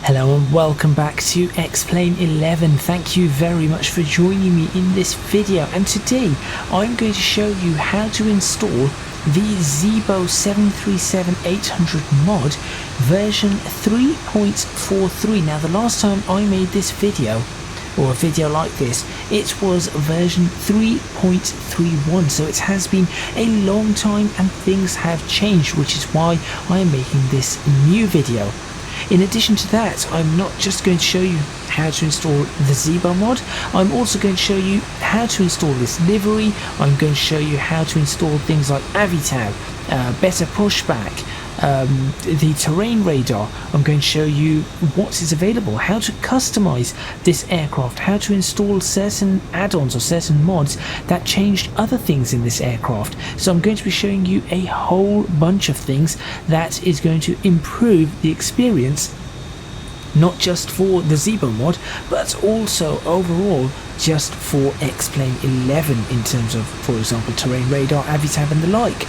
Hello and welcome back to X-Plane 11. Thank you very much for joining me in this video, and today I'm going to show you how to install the Zibo 737-800 mod version 3.43. Now the last time I made this video, or a video like this, it was version 3.31, so it has been a long time and things have changed, which is why I am making this new video. In addition to that, I'm not just going to show you how to install the Zibo mod, I'm also going to show you how to install this livery. I'm going to show you how to install things like Avitab, better pushback, the terrain radar. I'm going to show you what is available, how to customize this aircraft, how to install certain add-ons or certain mods that changed other things in this aircraft. So I'm going to be showing you a whole bunch of things that is going to improve the experience, not just for the Zibo mod, but also overall just for X-Plane 11 in terms of, for example, terrain radar, Avitab and the like.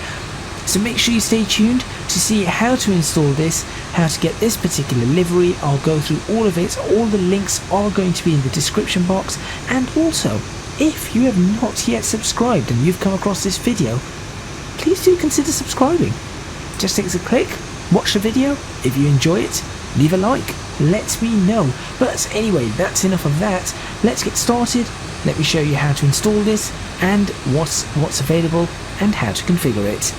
So make sure you stay tuned to see how to install this, how to get this particular livery. I'll go through all of it. All the links are going to be in the description box, and also if you have not yet subscribed and you've come across this video, please do consider subscribing. Just takes a click, watch the video. If you enjoy it, leave a like, let me know. But anyway, that's enough of that. Let's get started. Let me show you how to install this and what's available and how to configure it.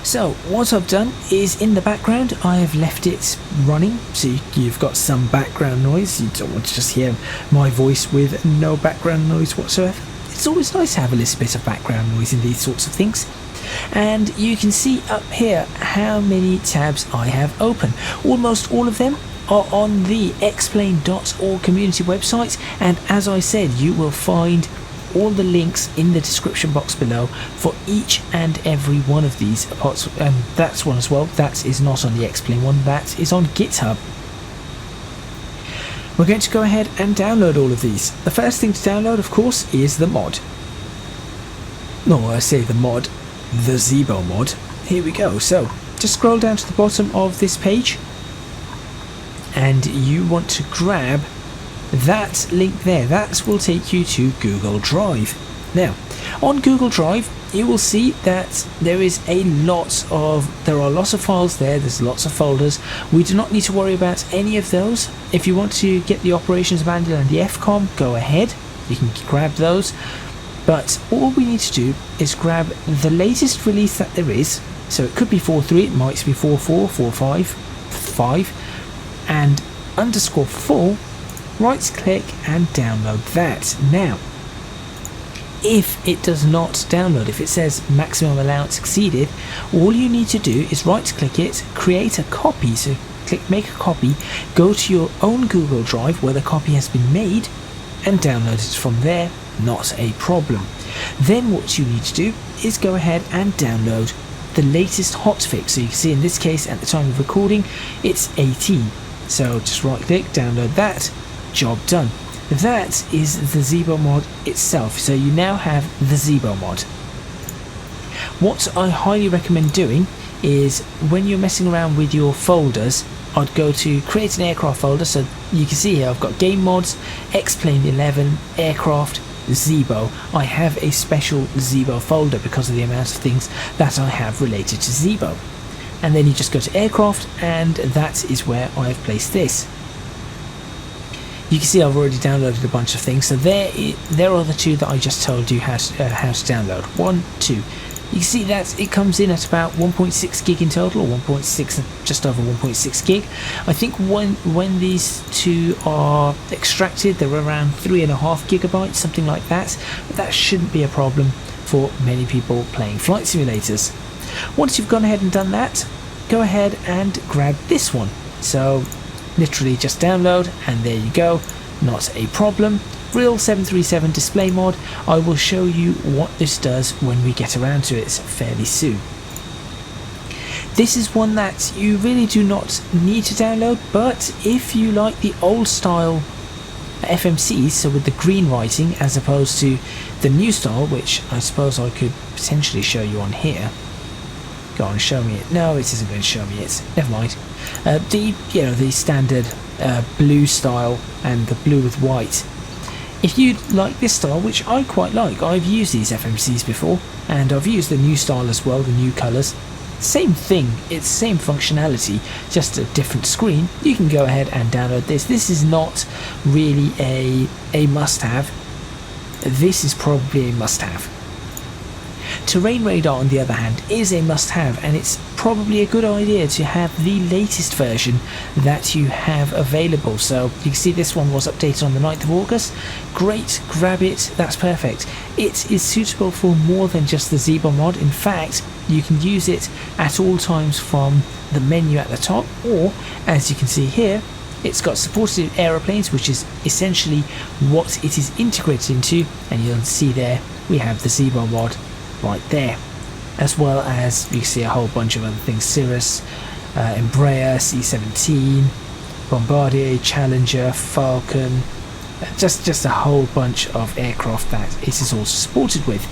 So what I've done is, in the background I have left it running, so you've got some background noise. You don't want to just hear my voice with no background noise whatsoever. It's always nice to have a little bit of background noise in these sorts of things. And you can see up here how many tabs I have open. Almost all of them are on the xplane.org community website, and as I said, you will find all the links in the description box below for each and every one of these parts, and that's one as well. That is not on the X-Plane one, that is on GitHub. We're going to go ahead and download all of these. The first thing to download, of course, is the mod. No, I say the mod, the Zibo mod. Here we go. So just scroll down to the bottom of this page, and you want to grab that link there. That will take you to Google Drive. Now on Google Drive you will see that there are lots of files there. There's lots of folders. We do not need to worry about any of those. If you want to get the operations manual and the FCOM, go ahead, you can grab those, but all we need to do is grab the latest release that there is. So it could be 4.3, it might be 4.4, 4.5, 5 and _4. Right click and download that. Now if it does not download, if it says maximum allowance exceeded, all you need to do is right click it, create a copy. So click make a copy, go to your own Google Drive where the copy has been made, and download it from there. Not a problem. Then what you need to do is go ahead and download the latest hotfix. So you can see in this case at the time of recording it's 18. So just right click, download that, job done. That is the Zibo mod itself. So you now have the Zibo mod. What I highly recommend doing is, when you're messing around with your folders, I'd go to create an aircraft folder. So you can see here I've got game mods, X-Plane 11, aircraft, Zibo. I have a special Zibo folder because of the amount of things that I have related to Zibo. And then you just go to aircraft, and that is where I've placed this. You can see I've already downloaded a bunch of things. So there are the two that I just told you how to download. 1, 2. You can see that it comes in at about 1.6 gig in total, or 1.6, just over 1.6 gig. I think when these two are extracted, they're around 3.5 gigabytes, something like that. But that shouldn't be a problem for many people playing flight simulators. Once you've gone ahead and done that, go ahead and grab this one. So literally just download, and there you go, not a problem. Real 737 display mod. I will show you what this does when we get around to it fairly soon. This is one that you really do not need to download, but if you like the old style FMCs, so with the green writing, as opposed to the new style, which I suppose I could potentially show you on here. Go on, show me it. No, it isn't going to show me it. Never mind. The standard blue style and the blue with white. If you like this style, which I quite like, I've used these FMCs before, and I've used the new style as well, the new colours. Same thing, it's same functionality, just a different screen. You can go ahead and download this. This is not really a must-have. This is probably a must-have. Terrain Radar, on the other hand, is a must-have, and it's probably a good idea to have the latest version that you have available. So you can see this one was updated on the 9th of August. Great, grab it, that's perfect. It is suitable for more than just the Zibo mod. In fact, you can use it at all times from the menu at the top, or as you can see here, it's got supported aeroplanes, which is essentially what it is integrated into, and you'll see there we have the Zibo mod right there, as well as you can see a whole bunch of other things: Cirrus, Embraer, C-17, Bombardier, Challenger, Falcon, just a whole bunch of aircraft that it is also supported with.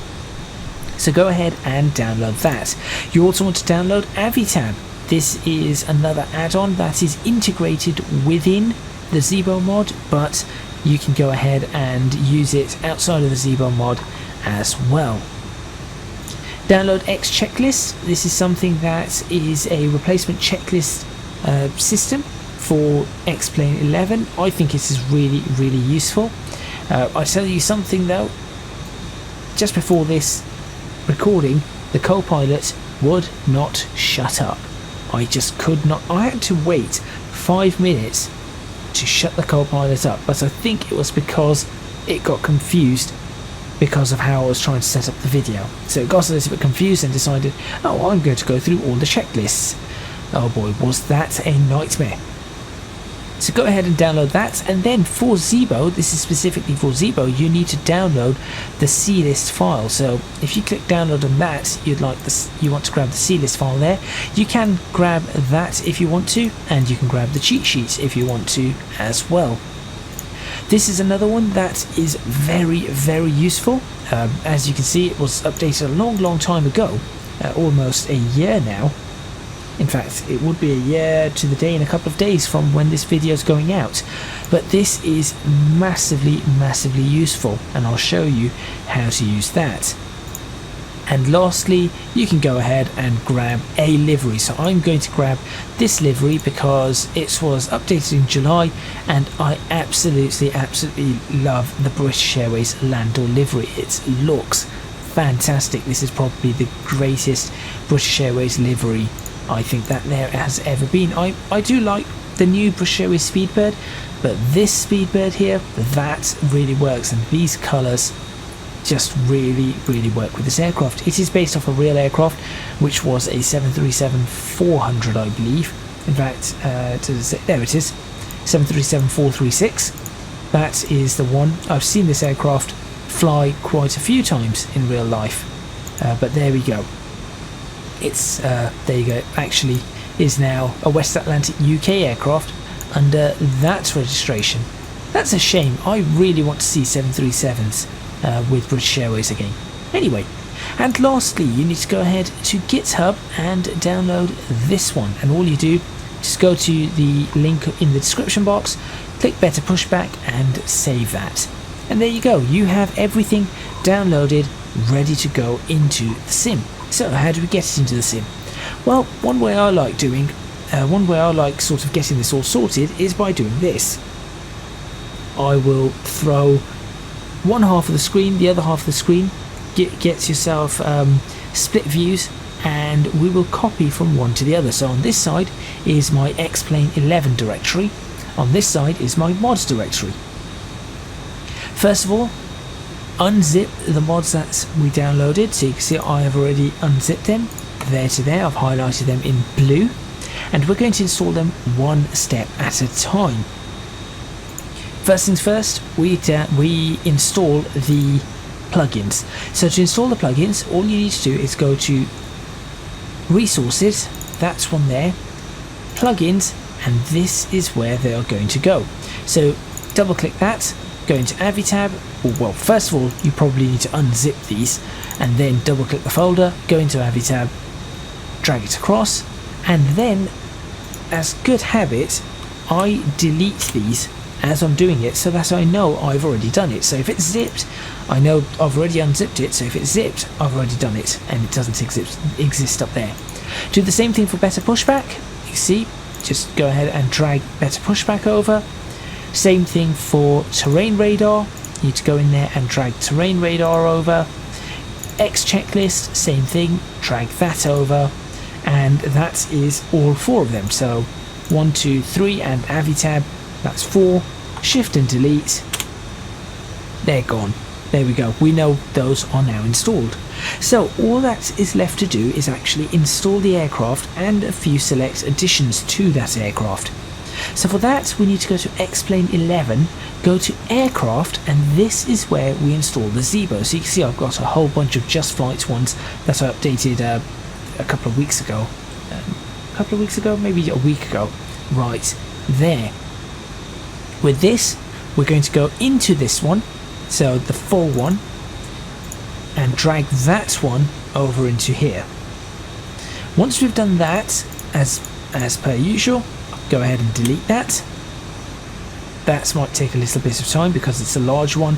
So go ahead and download that. You also want to download Avitab. This is another add-on that is integrated within the Zibo mod, but you can go ahead and use it outside of the Zibo mod as well. Download X Checklist. This is something that is a replacement checklist system for X-Plane 11. I think this is really, really useful. I'll tell you something though, just before this recording, the co-pilot would not shut up. I just could not. I had to wait 5 minutes to shut the co-pilot up, but I think it was because it got confused because of how I was trying to set up the video. So it got a little bit confused and decided, oh, I'm going to go through all the checklists. Oh boy, was that a nightmare. So go ahead and download that, and then for Zibo, this is specifically for Zibo, you need to download the C-list file. So if you click download on that, you want to grab the C-list file there. You can grab that if you want to, and you can grab the cheat sheets if you want to as well. This is another one that is very, very useful. As you can see, it was updated a long time ago, almost a year now. In fact, it would be a year to the day in a couple of days from when this video is going out. But this is massively, massively useful, and I'll show you how to use that. And lastly, you can go ahead and grab a livery. So I'm going to grab this livery because it was updated in July, and I absolutely love the British Airways Landor livery. It looks fantastic. This is probably the greatest British Airways livery I think that there has ever been. I do like the new British Airways Speedbird, but this Speedbird here, that really works, and these colours just really work with this aircraft. It is based off a real aircraft, which was a 737-400, I believe. In fact, there it is, 737-436. That is the one. I've seen this aircraft fly quite a few times in real life, but there we go. It's there you go. It actually is now a West Atlantic UK aircraft under that registration. That's a shame. I really want to see 737s with British Airways again. Anyway, and lastly, you need to go ahead to GitHub and download this one. And all you do, just go to the link in the description box, click Better Pushback, and save that. And there you go. You have everything downloaded, ready to go into the sim. So how do we get it into the sim? Well, one way I like sort of getting this all sorted is by doing this. I will throw one half of the screen, the other half of the screen, get yourself split views, and we will copy from one to the other. So on this side is my X-Plane 11 directory, on this side is my mods directory. First of all, unzip the mods that we downloaded. So you can see I have already unzipped them, there to there. I've highlighted them in blue, and we're going to install them one step at a time. First things first, we install the plugins. So to install the plugins, all you need to do is go to resources, that's one there, plugins, and this is where they are going to go. So double click that, go into Avitab. Well, first of all, you probably need to unzip these and then double click the folder, go into Avitab, drag it across, and then, as good habit, I delete these as I'm doing it so that I know I've already done it. So if it's zipped, I know I've already unzipped it, so if it's zipped, I've already done it and it doesn't exist up there. Do the same thing for better pushback. You see, just go ahead and drag better pushback over. Same thing for terrain radar, you need to go in there and drag terrain radar over. X checklist, same thing, drag that over, and that is all 4 of them. So 1, 2, 3 and Avitab, that's 4. Shift and delete, they're gone. There we go, we know those are now installed. So all that is left to do is actually install the aircraft and a few select additions to that aircraft. So for that we need to go to X-Plane 11, go to aircraft, and this is where we install the Zibo. So you can see I've got a whole bunch of Just Flights ones that I updated a couple of weeks ago. Maybe a week ago. Right there. With this, we're going to go into this one, so the full one, and drag that one over into here. Once we've done that, as per usual, go ahead and delete that. That might take a little bit of time because it's a large one.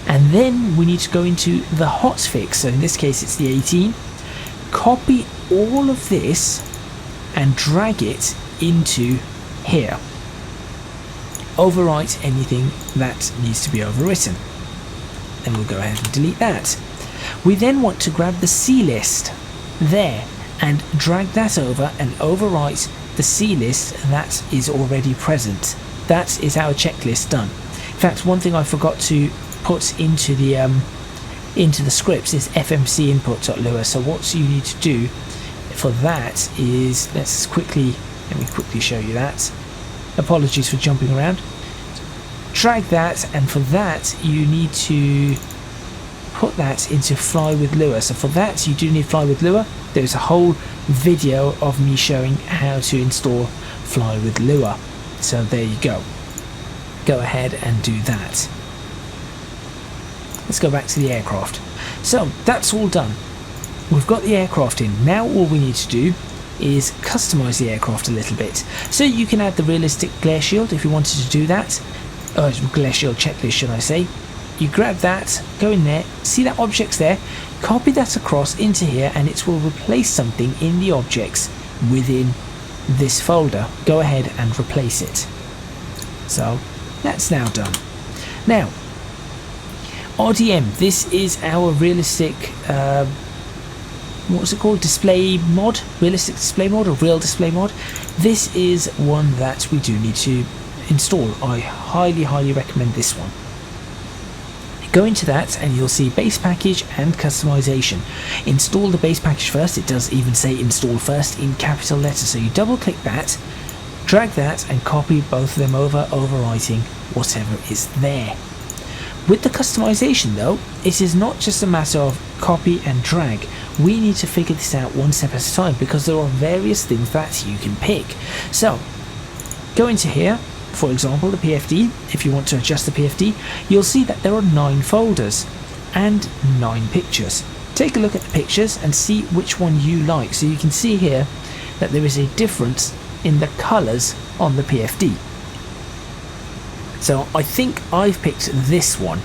And then we need to go into the hotfix, so in this case it's the 18. Copy all of this and drag it into here. Overwrite anything that needs to be overwritten. And we'll go ahead and delete that. We then want to grab the C list there and drag that over and overwrite the C list that is already present. That is our checklist done. In fact, one thing I forgot to put into the scripts is FMC Input.lua. So what you need to do for that is, let me quickly show you that. Apologies for jumping around. Drag that, and for that you need to put that into Fly with Lua. So for that you do need Fly with Lua. There's a whole video of me showing how to install Fly with Lua. So there you go. Go ahead and do that. Let's go back to the aircraft. So that's all done. We've got the aircraft in. Now all we need to do is customize the aircraft a little bit. So you can add the realistic glare shield if you wanted to do that. Glare shield checklist, should I say. You grab that, go in there, see that object's there, copy that across into here, and it will replace something in the objects within this folder. Go ahead and replace it. So that's now done. Now RDM, this is our realistic what's it called, display mod, realistic display mod or real display mod. This is one that we do need to install. I highly recommend this one. Go into that and you'll see base package and customization. Install the base package first. It does even say install first in capital letters, so you double click that, drag that and copy both of them over, overwriting whatever is there. With the customization though, it is not just a matter of copy and drag. We need to figure this out one step at a time because there are various things that you can pick. So go into here, for example the PFD. If you want to adjust the PFD, you'll see that there are 9 folders and 9 pictures. Take a look at the pictures and see which one you like. So you can see here that there is a difference in the colours on the PFD. So I think I've picked this one,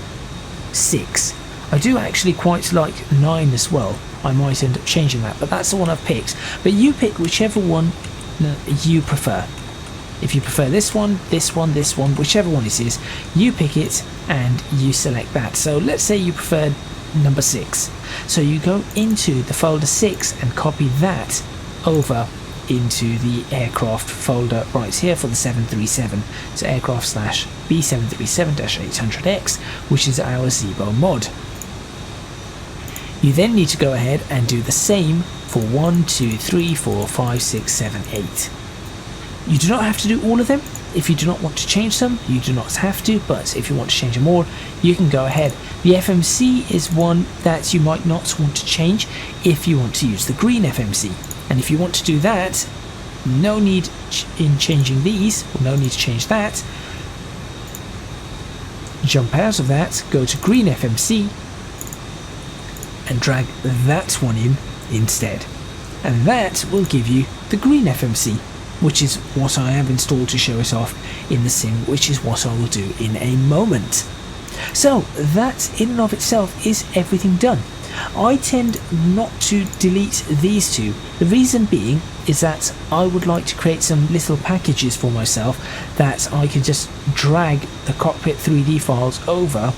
6. I do actually quite like 9 as well. I might end up changing that, but that's the one I've picked. But you pick whichever one you prefer. If you prefer this one, whichever one it is, you pick it and you select that. So let's say you prefer number 6. So you go into the folder 6 and copy that over into the aircraft folder right here for the 737. So aircraft / B737-800X, which is our Zibo mod. You then need to go ahead and do the same for 1, 2, 3, 4, 5, 6, 7, 8. You do not have to do all of them. If you do not want to change them, you do not have to, but if you want to change them all, you can go ahead. The FMC is one that you might not want to change if you want to use the green FMC. And if you want to do that, no need in changing these, or no need to change that. jump out of that, go to green FMC, and drag that one in instead. And that will give you the green FMC, which is what I have installed to show it off in the sim, which is what I will do in a moment. So that in and of itself is everything done. I tend not to delete these two. The reason being is that I would like to create some little packages for myself that I can just drag the cockpit 3D files over,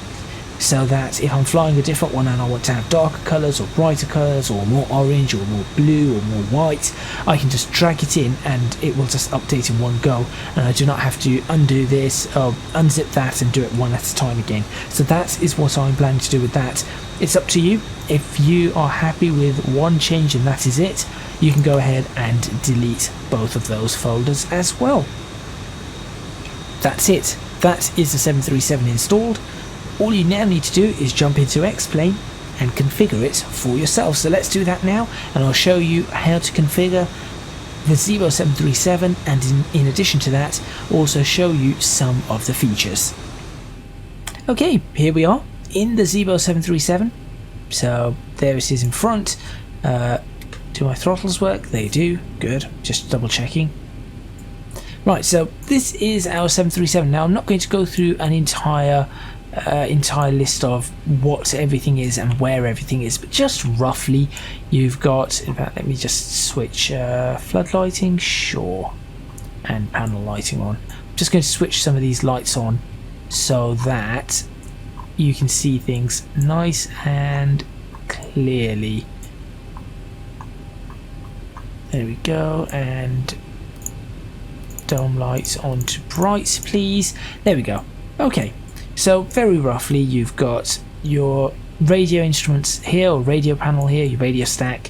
so that if I'm flying a different one and I want to have darker colours or brighter colours or more orange or more blue or more white, I can just drag it in and it will just update in one go, and I do not have to undo this or unzip that and do it one at a time again. So that is what I'm planning to do with that. It's up to you. If you are happy with one change and that is it, you can go ahead and delete both of those folders as well. That's it. That is the 737 installed. All you now need to do is jump into X-Plane and configure it for yourself. So let's do that now, and I'll show you how to configure the Zibo 737, and in addition to that, also show you some of the features. Okay, here we are in the Zibo 737. So there it is in front. Do my throttles work? They do. Good. Just double checking. Right, so this is our 737. Now I'm not going to go through an entire list of what everything is and where everything is, but just roughly you've got, in fact let me just switch flood lighting, sure, and panel lighting on. I'm just going to switch some of these lights on so that you can see things nice and clearly. There we go, and dome lights on to bright please. There we go. Okay, so very roughly you've got your radio instruments here, or radio panel here, your radio stack.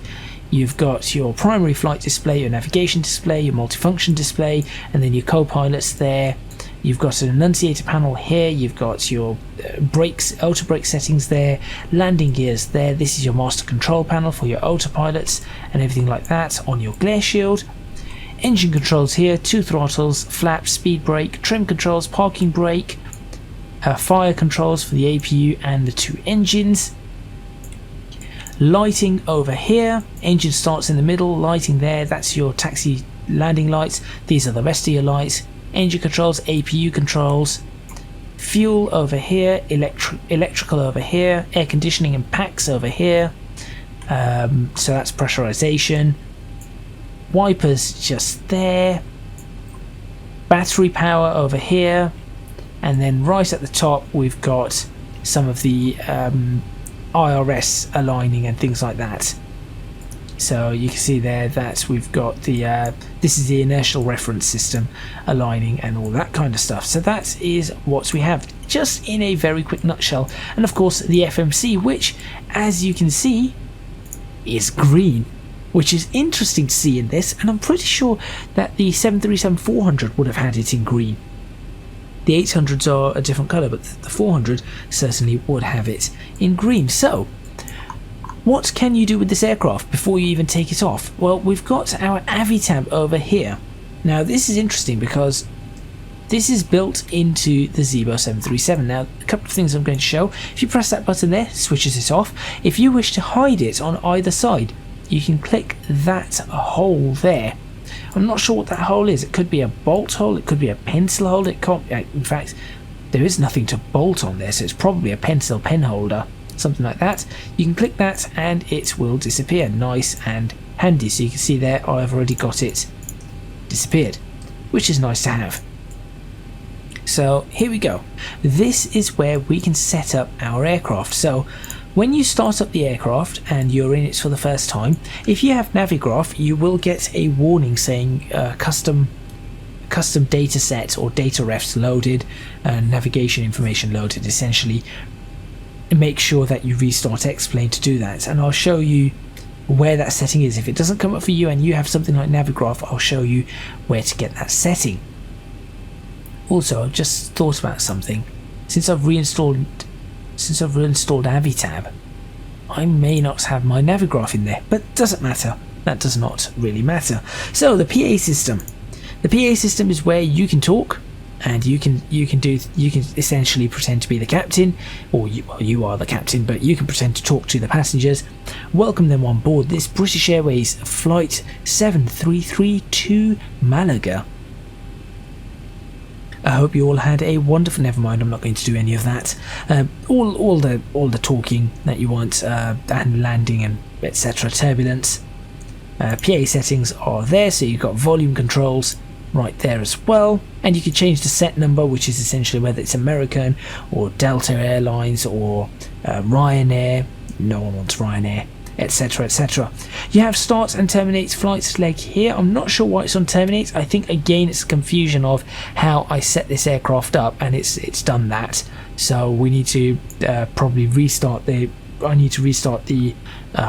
You've got your primary flight display, your navigation display, your multifunction display, and then your co-pilots there. You've got an annunciator panel here, you've got your brakes, auto brake settings there, landing gears there. This is your master control panel for your autopilots and everything like that on your glare shield. Engine controls here, 2 throttles, flaps, speed brake, trim controls, parking brake, fire controls for the APU and the 2 engines. Lighting over here, engine starts in the middle, lighting there, that's your taxi landing lights. These are the rest of your lights. Engine controls, APU controls, fuel over here, electrical over here, air conditioning and packs over here, so that's pressurization, wipers just there, battery power over here, and then right at the top we've got some of the IRS aligning and things like that. So you can see there that we've got the this is the inertial reference system aligning and all that kind of stuff. So that is what we have, just in a very quick nutshell. And of course the FMC, which as you can see is green, which is interesting to see in this, and I'm pretty sure that the 737-400 would have had it in green. The 800s are a different colour, but the 400 certainly would have it in green. So what can you do with this aircraft before you even take it off? Well, we've got our Avitab over here. Now this is interesting because this is built into the Zibo 737. Now a couple of things I'm going to show. If you press that button there, it switches it off. If you wish to hide it on either side, you can click that hole there. I'm not sure what that hole is. It could be a bolt hole, it could be a pencil hole, it can't, in fact there is nothing to bolt on there, so it's probably a pencil pen holder, something like that. You can click that and it will disappear. Nice and handy. So you can see there I've already got it disappeared, which is nice to have. So here we go. This is where we can set up our aircraft. So when you start up the aircraft and you're in it for the first time, if you have Navigraph, you will get a warning saying custom data set or data refs loaded, navigation information loaded essentially. Make sure that you restart X-Plane to do that, and I'll show you where that setting is. If it doesn't come up for you and you have something like Navigraph, I'll show you where to get that setting. Also, I've just thought about something. Since I've reinstalled Avitab, I may not have my Navigraph in there, but doesn't matter. That does not really matter. So the PA system. The PA system is where you can talk and you can essentially pretend to be the captain, or you are the captain, but you can pretend to talk to the passengers, welcome them on board this British Airways flight 733 to Malaga. I hope you all had a wonderful. Never mind, I'm not going to do any of that. All the talking that you want, and landing and etc. Turbulence. PA settings are there, so you've got volume controls right there as well, and you can change the set number, which is essentially whether it's American or Delta Airlines or Ryanair. No one wants Ryanair, etc, etc. You have start and terminate flights leg here. I'm not sure why it's on terminate. I think again it's a confusion of how I set this aircraft up, and it's done that, so we need to probably restart the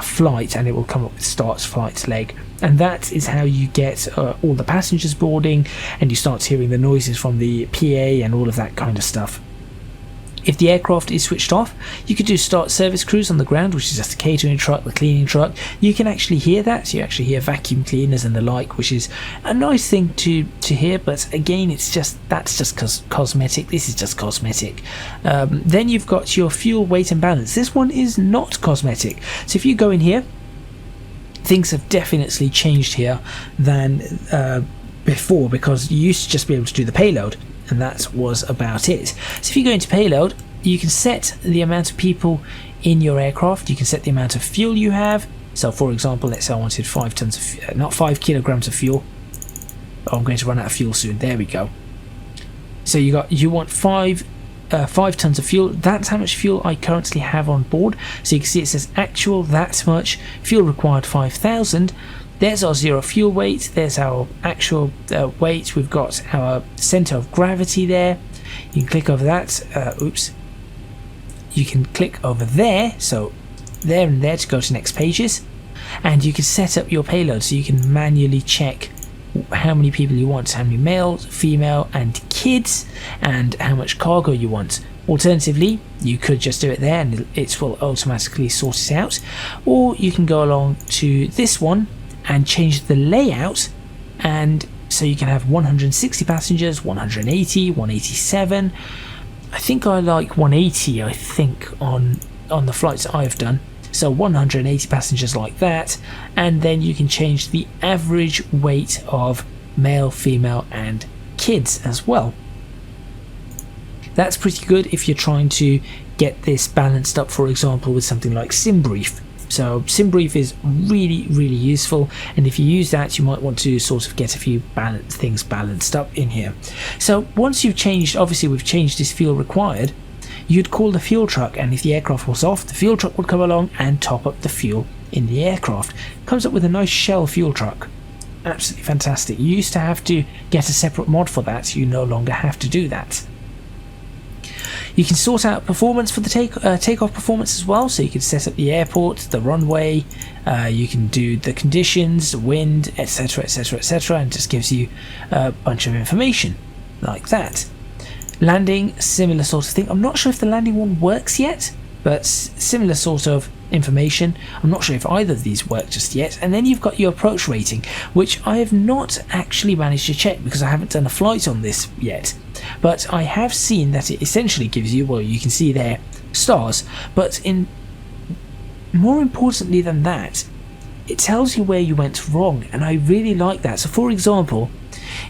flight, and it will come up with start flight leg, and that is how you get all the passengers boarding, and you start hearing the noises from the PA and all of that kind of stuff. If the aircraft is switched off, you could do start service crews on the ground, which is just the catering truck, the cleaning truck. You can actually hear that, so you actually hear vacuum cleaners and the like, which is a nice thing to hear, but again that's just cosmetic. This is just cosmetic. Then you've got your fuel weight and balance. This one is not cosmetic, so if you go in here, things have definitely changed here than before, because you used to just be able to do the payload, and that was about it. So if you go into payload, you can set the amount of people in your aircraft, you can set the amount of fuel you have. So for example, let's say I wanted 5 kilograms of fuel. Oh, I'm going to run out of fuel soon. There we go. So you want 5 tons of fuel. That's how much fuel I currently have on board. So you can see it says actual, that's much, fuel required 5,000. There's our zero fuel weight, there's our actual weight, we've got our center of gravity there. You can click over that, you can click over there, so there and there to go to next pages, and you can set up your payload, so you can manually check how many people you want, how many male, female and kids, and how much cargo you want. Alternatively, you could just do it there and it will automatically sort it out, or you can go along to this one and change the layout, and so you can have 160 passengers, 180, 187. I think I like 180, I think, on the flights I've done. So 180 passengers like that, and then you can change the average weight of male, female and kids as well. That's pretty good if you're trying to get this balanced up, for example, with something like SimBrief. So SimBrief is really useful, and if you use that, you might want to sort of get a few things balanced up in here. So once you've changed, obviously we've changed this fuel required, you'd call the fuel truck, and if the aircraft was off, the fuel truck would come along and top up the fuel in the aircraft. Comes up with a nice Shell fuel truck. Absolutely fantastic. You used to have to get a separate mod for that, you no longer have to do that. You can sort out performance for the takeoff performance as well, so you can set up the airport, the runway, you can do the conditions, the wind, etc, etc, etc, and just gives you a bunch of information like that. Landing, similar sort of thing. I'm not sure if the landing one works yet, but similar sort of information. I'm not sure if either of these work just yet. And then you've got your approach rating, which I have not actually managed to check because I haven't done a flight on this yet, but I have seen that it essentially gives you, well, you can see there, stars, but more importantly than that, it tells you where you went wrong, and I really like that. So for example,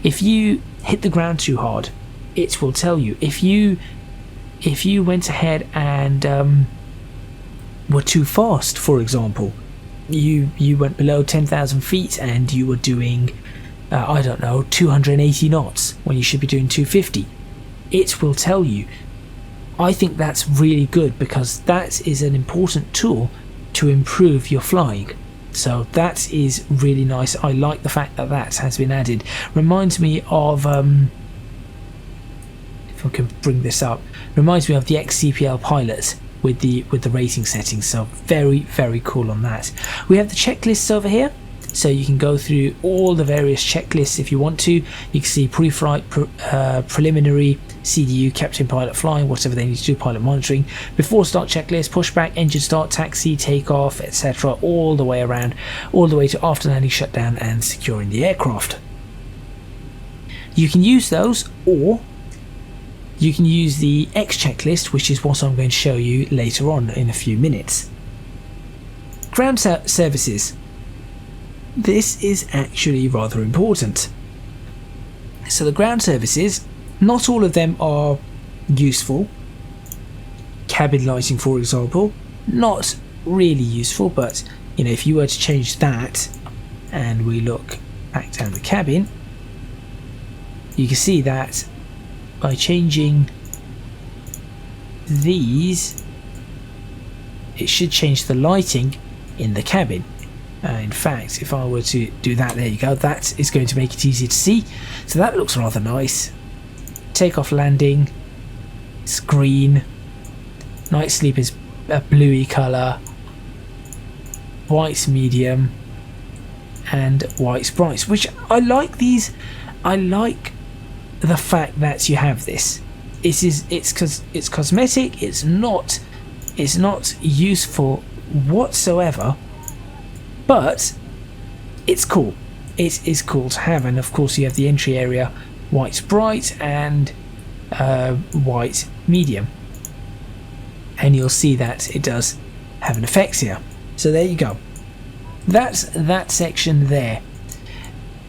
if you hit the ground too hard, it will tell you. If you went ahead and were too fast, for example, you went below 10,000 feet and you were doing I don't know, 280 knots when you should be doing 250, it will tell you. I think that's really good because that is an important tool to improve your flying. So that is really nice. I like the fact that that has been added. Reminds me of if I can bring this up, reminds me of the XCPL pilot with the rating settings. So very cool on that. We have the checklists over here, so you can go through all the various checklists if you want to. You can see pre-flight, preliminary, CDU, captain, pilot, flying, whatever they need to do, pilot monitoring, before start checklist, pushback, engine start, taxi, takeoff, etc, all the way around, all the way to after landing, shutdown and securing the aircraft. You can use those, or you can use the X checklist, which is what I'm going to show you later on in a few minutes. Ground services. This is actually rather important. So the ground services, not all of them are useful. Cabin lighting, for example, not really useful, but you know, if you were to change that and we look back down the cabin, you can see that by changing these, it should change the lighting in the cabin. In fact, if I were to do that, there you go, that is going to make it easier to see. So that looks rather nice. Takeoff, landing, screen, night sleep is a bluey colour, white's medium, and white's bright, which I like these. I like the fact that you have this. It's cosmetic, it's not useful whatsoever, but it's cool. It is cool to have. And of course you have the entry area, white's bright and white medium, and you'll see that it does have an effect here. So there you go, that's that section there.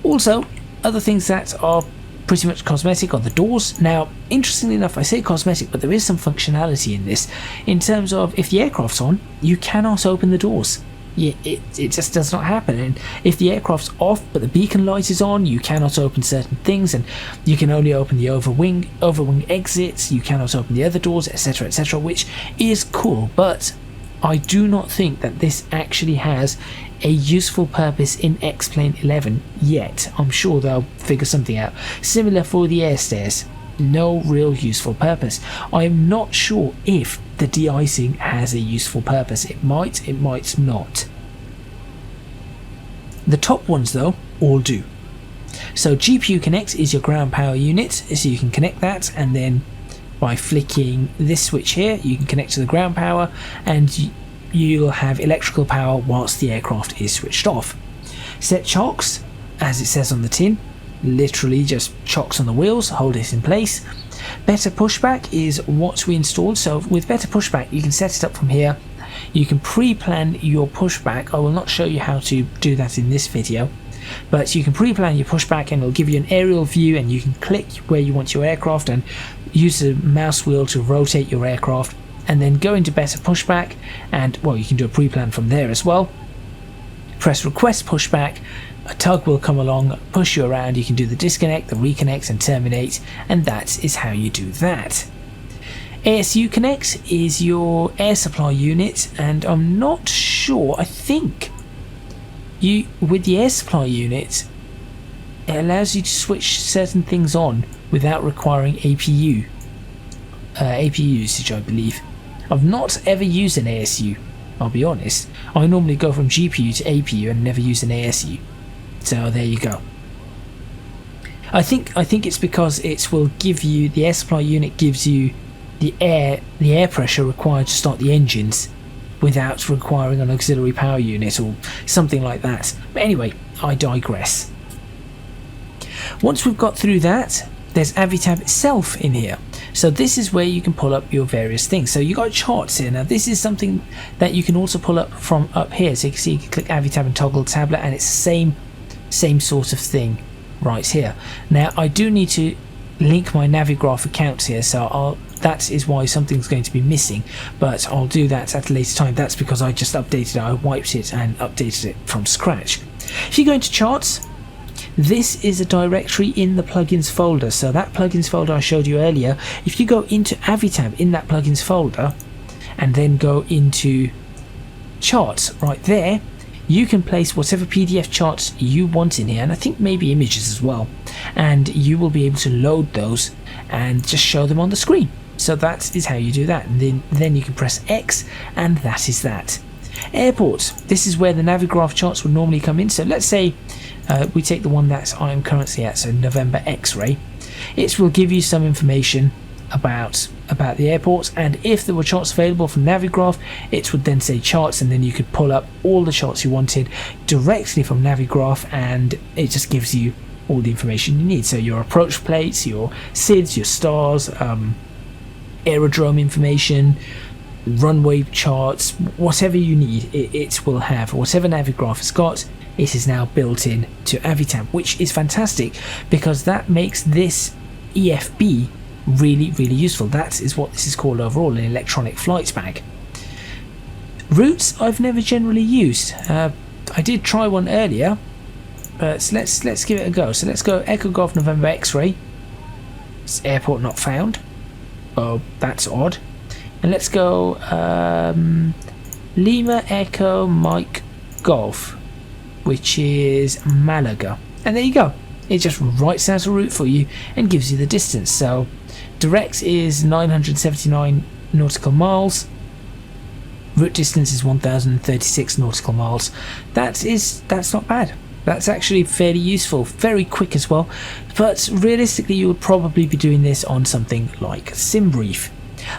Also, other things that are pretty much cosmetic are the doors. Now, interestingly enough, I say cosmetic, but there is some functionality in this, in terms of if the aircraft's on, you cannot open the doors. It just does not happen. And if the aircraft's off but the beacon light is on, you cannot open certain things, and you can only open the overwing exits, you cannot open the other doors, etc, etc, which is cool. But I do not think that this actually has a useful purpose in X-Plane 11 yet. I'm sure they'll figure something out. Similar for the air stairs, no real useful purpose. I am not sure if the de-icing has a useful purpose. It might not. The top ones though all do. So GPU Connect is your ground power unit, so you can connect that, and then by flicking this switch here you can connect to the ground power, and you'll have electrical power whilst the aircraft is switched off. Set chocks, as it says on the tin, literally just chocks on the wheels, hold it in place. Better Pushback is what we installed. So with Better Pushback you can set it up from here. You can pre-plan your pushback. I will not show you how to do that in this video, but you can pre-plan your pushback and it'll give you an aerial view, and you can click where you want your aircraft and use the mouse wheel to rotate your aircraft, and then go into Better Pushback, and well, you can do a pre-plan from there as well. Press Request Pushback, a tug will come along, push you around, you can do the disconnect, the reconnect and terminate, and that is how you do that. ASU Connect is your air supply unit, and I'm not sure, I think with the air supply unit it allows you to switch certain things on without requiring APU usage, I believe. I've not ever used an ASU, I'll be honest. I normally go from GPU to APU and never use an ASU. So there you go. I think it's because it will give you, the air supply unit gives you the air pressure required to start the engines without requiring an auxiliary power unit or something like that. But anyway, I digress. Once we've got through that, there's Avitab itself in here. So this is where you can pull up your various things. So you got charts here. Now this is something that you can also pull up from up here. So you can see, you can click Avitab and toggle tablet, and it's the same sort of thing right here. Now I do need to link my Navigraph account here, so that is why something's going to be missing, but I'll do that at a later time. That's because I just updated it. I wiped it and updated it from scratch. If you go into charts, this is a directory in the plugins folder. So that plugins folder I showed you earlier, if you go into Avitab in that plugins folder and then go into charts right there, you can place whatever PDF charts you want in here, and I think maybe images as well, and you will be able to load those and just show them on the screen. So that is how you do that, and then you can press X, and that is that. Airports, this is where the Navigraph charts would normally come in. So let's say we take the one that I'm currently at, so November X-ray. It will give you some information about the airports, and if there were charts available from Navigraph, it would then say charts, and then you could pull up all the charts you wanted directly from Navigraph, and it just gives you all the information you need. So your approach plates, your SIDs, your stars, aerodrome information, runway charts, whatever you need, it will have. Whatever Navigraph has got, it is now built in to Avitab, which is fantastic because that makes this EFB really, really useful. That is what this is called overall, an electronic flight bag. Routes I've never generally used. I did try one earlier, but let's give it a go. So let's go Echo Golf November X-Ray. It's airport not found. Oh, that's odd. And let's go Lima Echo Mike Golf, which is Malaga. And there you go. It just writes out a route for you and gives you the distance. So direct is 979 nautical miles. Route distance is 1036 nautical miles. That's not bad. That's actually fairly useful, very quick as well. But realistically, you would probably be doing this on something like SimBrief.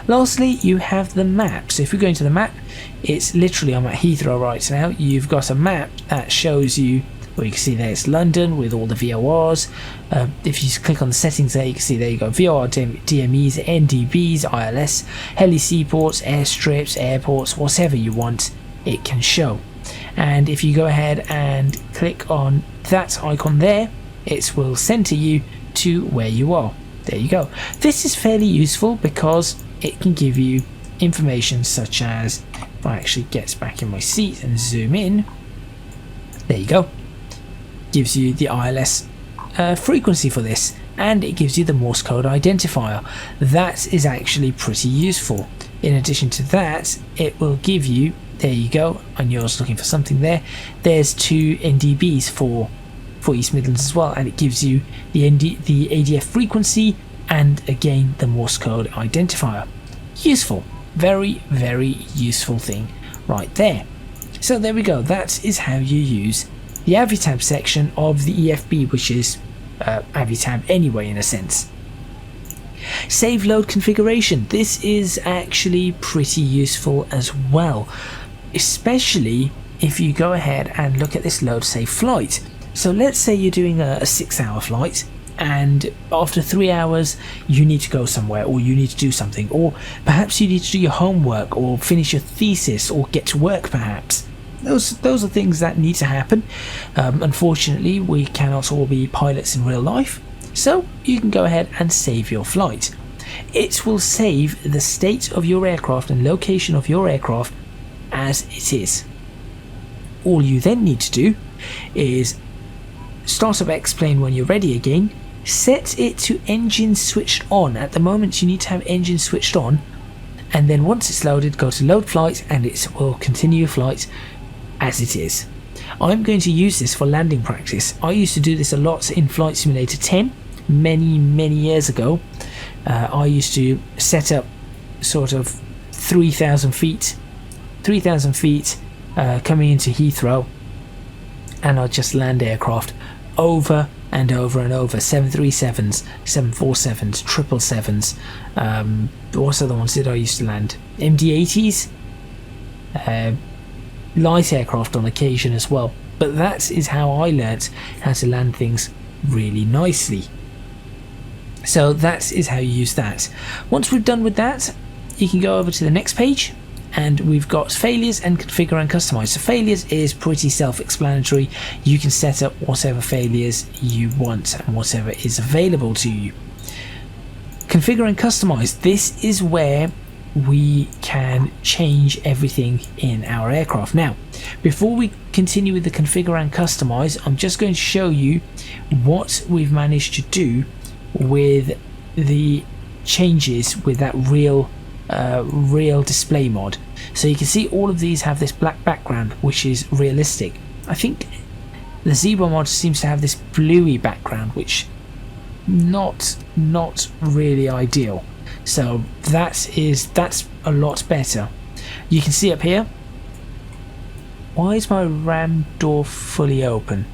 Lastly, you have the map. So if we go into the map, it's literally, I'm at Heathrow right now. You've got a map that shows you, well, you can see there it's London with all the VORs. If you click on the settings there, you can see there you go VOR, DMEs, NDBs, ILS, heli seaports, airstrips, airports, whatever you want, it can show. And if you go ahead and click on that icon there, it will center you to where you are. There you go. This is fairly useful because it can give you information such as, if I actually get back in my seat and zoom in, there you go. Gives you the ILS frequency for this, and it gives you the Morse code identifier. That is actually pretty useful. In addition to that, it will give you, there you go, I knew I was looking for something there. There's 2 NDBs for East Midlands as well, and it gives you the ADF frequency and again the Morse code identifier. Useful, very, very useful thing right there. So there we go, that is how you use the Avitab section of the EFB, which is Avitab anyway in a sense. Save load configuration. This is actually pretty useful as well, especially if you go ahead and look at this load save flight. So let's say you're doing a 6-hour flight, and after 3 hours you need to go somewhere, or you need to do something, or perhaps you need to do your homework or finish your thesis or get to work perhaps. Those are things that need to happen. Unfortunately, we cannot all be pilots in real life, so you can go ahead and save your flight. It will save the state of your aircraft and location of your aircraft as it is. All you then need to do is start up X-Plane when you're ready again, set it to engine switched on. At the moment you need to have engine switched on, and then once it's loaded, go to load flight and it will continue your flight as it is. I'm going to use this for landing practice. I used to do this a lot in Flight Simulator 10 many years ago. I used to set up sort of 3,000 feet coming into Heathrow, and I'd just land aircraft over and over and over. 737s, 747s, 777s. What other ones did I used to land? MD-80s, light aircraft on occasion as well. But that is how I learnt how to land things really nicely. So that is how you use that. Once we're done with that, you can go over to the next page, and we've got failures and configure and customize. So failures is pretty self-explanatory. You can set up whatever failures you want and whatever is available to you. Configure and customize. This is where we can change everything in our aircraft. Now, before we continue with the configure and customize, I'm just going to show you what we've managed to do with the changes with that real display mod. So you can see all of these have this black background, which is realistic. I think the Zibo mod seems to have this bluey background, which not really ideal. So that's a lot better. You can see up here. Why is my ram door fully open?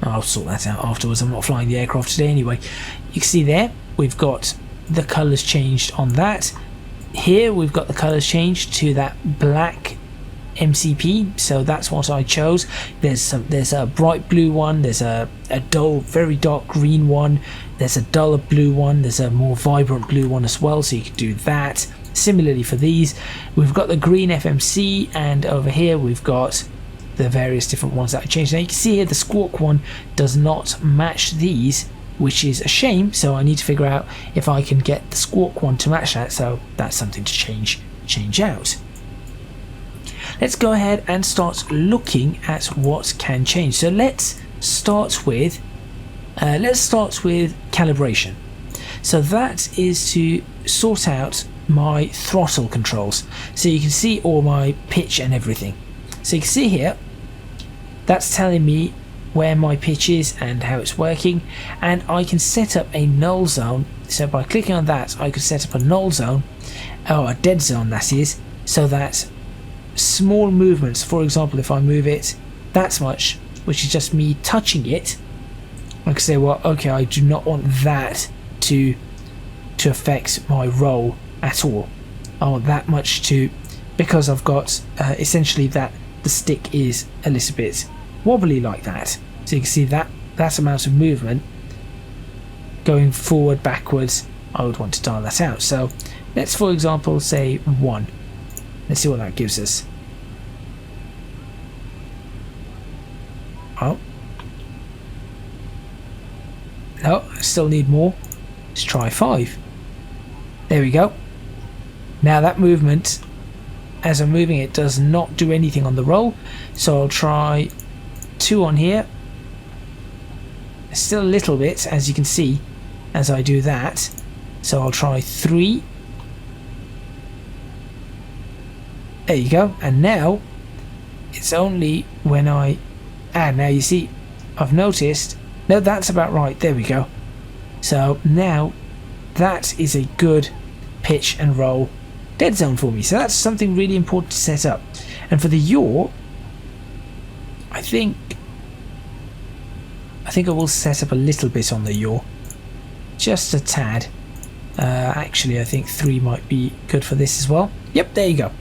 I'll sort that out afterwards. I'm not flying the aircraft today anyway. You can see there we've got the colours changed on that. Here we've got the colours changed to that black MCP, so that's what I chose. There's a bright blue one, there's a dull, very dark green one, there's a duller blue one, there's a more vibrant blue one as well, so you can do that. Similarly for these, we've got the green FMC, and over here we've got the various different ones that I changed. Now you can see here the Squawk one does not match these, which is a shame, so I need to figure out if I can get the Squawk one to match that, so that's something to change out. Let's go ahead and start looking at what can change. So let's start with calibration. So that is to sort out my throttle controls, so you can see all my pitch and everything. So you can see here, that's telling me where my pitch is and how it's working, and I can set up a null zone. So by clicking on that, I could set up a null zone, or a dead zone that is, so that small movements, for example if I move it that much, which is just me touching it, I can say, well, okay, I do not want that to affect my roll at all. I want that much to, because I've got essentially that the stick is a little bit wobbly like that. So you can see that amount of movement going forward, backwards, I would want to dial that out. So let's, for example, say 1. Let's see what that gives us. Oh. No, I still need more. Let's try 5. There we go. Now that movement, as I'm moving it, does not do anything on the roll. So I'll try 2 on here. Still a little bit, as you can see, as I do that. So I'll try 3. There you go. And now it's only when I add. Now you see, I've noticed. No, that's about right. There we go. So now that is a good pitch and roll dead zone for me. So that's something really important to set up. And for the yaw, I think I will set up a little bit on the yaw, just a tad. Actually, I think 3 might be good for this as well. Yep, there you go.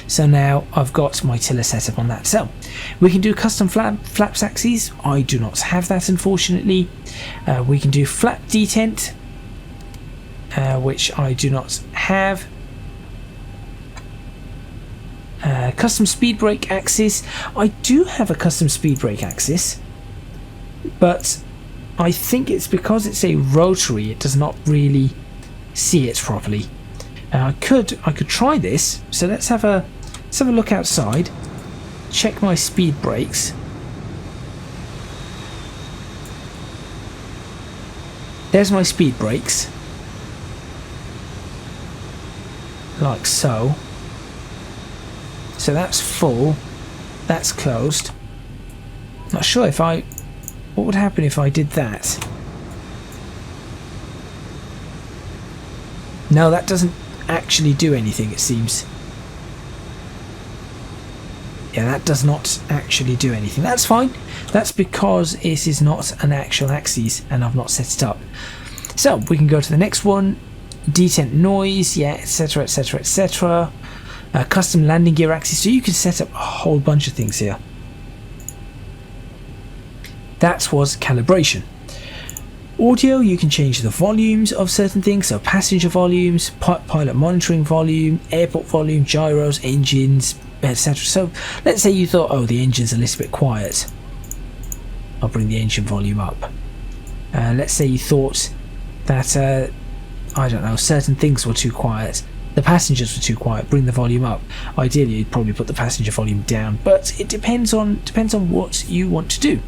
So now I've got my tiller set up on that. So we can do custom flaps axes. I do not have that, unfortunately. We can do flap detent, which I do not have. Custom speed brake axis. I do have a custom speed brake axis, but I think it's because it's a rotary, it does not really see it properly. I could try this. So let's have a look outside. Check my speed brakes. There's my speed brakes, like so. So that's full, that's closed. Not sure if what would happen if I did that. No, that doesn't actually do anything, it seems. Yeah, that does not actually do anything. That's fine. That's because it is not an actual axis and I've not set it up. So we can go to the next one. Detent noise, yeah, etc, etc, etc. Custom landing gear axis. So you can set up a whole bunch of things here. That was calibration. Audio, you can change the volumes of certain things, so passenger volumes, pilot monitoring volume, airport volume, gyros, engines, etc. So let's say you thought, oh, the engine's a little bit quiet. I'll bring the engine volume up. Let's say you thought that, I don't know, certain things were too quiet. The passengers were too quiet, bring the volume up. Ideally, you'd probably put the passenger volume down, but it depends on what you want to do.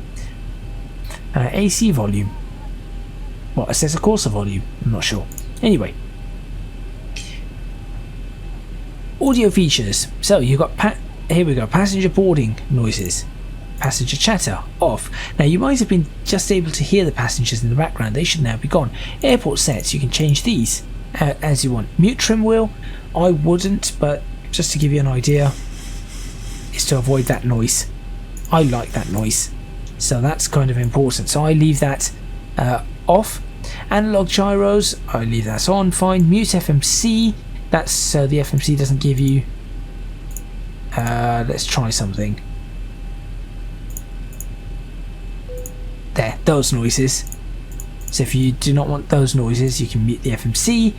AC volume. What, assessor Corsa volume? I'm not sure. Anyway. Audio features. So you've got, here we go, passenger boarding noises. Passenger chatter, off. Now you might have been just able to hear the passengers in the background. They should now be gone. Airport sets, you can change these as you want. Mute trim wheel, I wouldn't, but just to give you an idea, is to avoid that noise. I like that noise. So that's kind of important. So I leave that off. Analog gyros, I leave that on, fine. Mute FMC, that's so the FMC doesn't give you Let's try something. There, those noises. So if you do not want those noises, you can mute the FMC.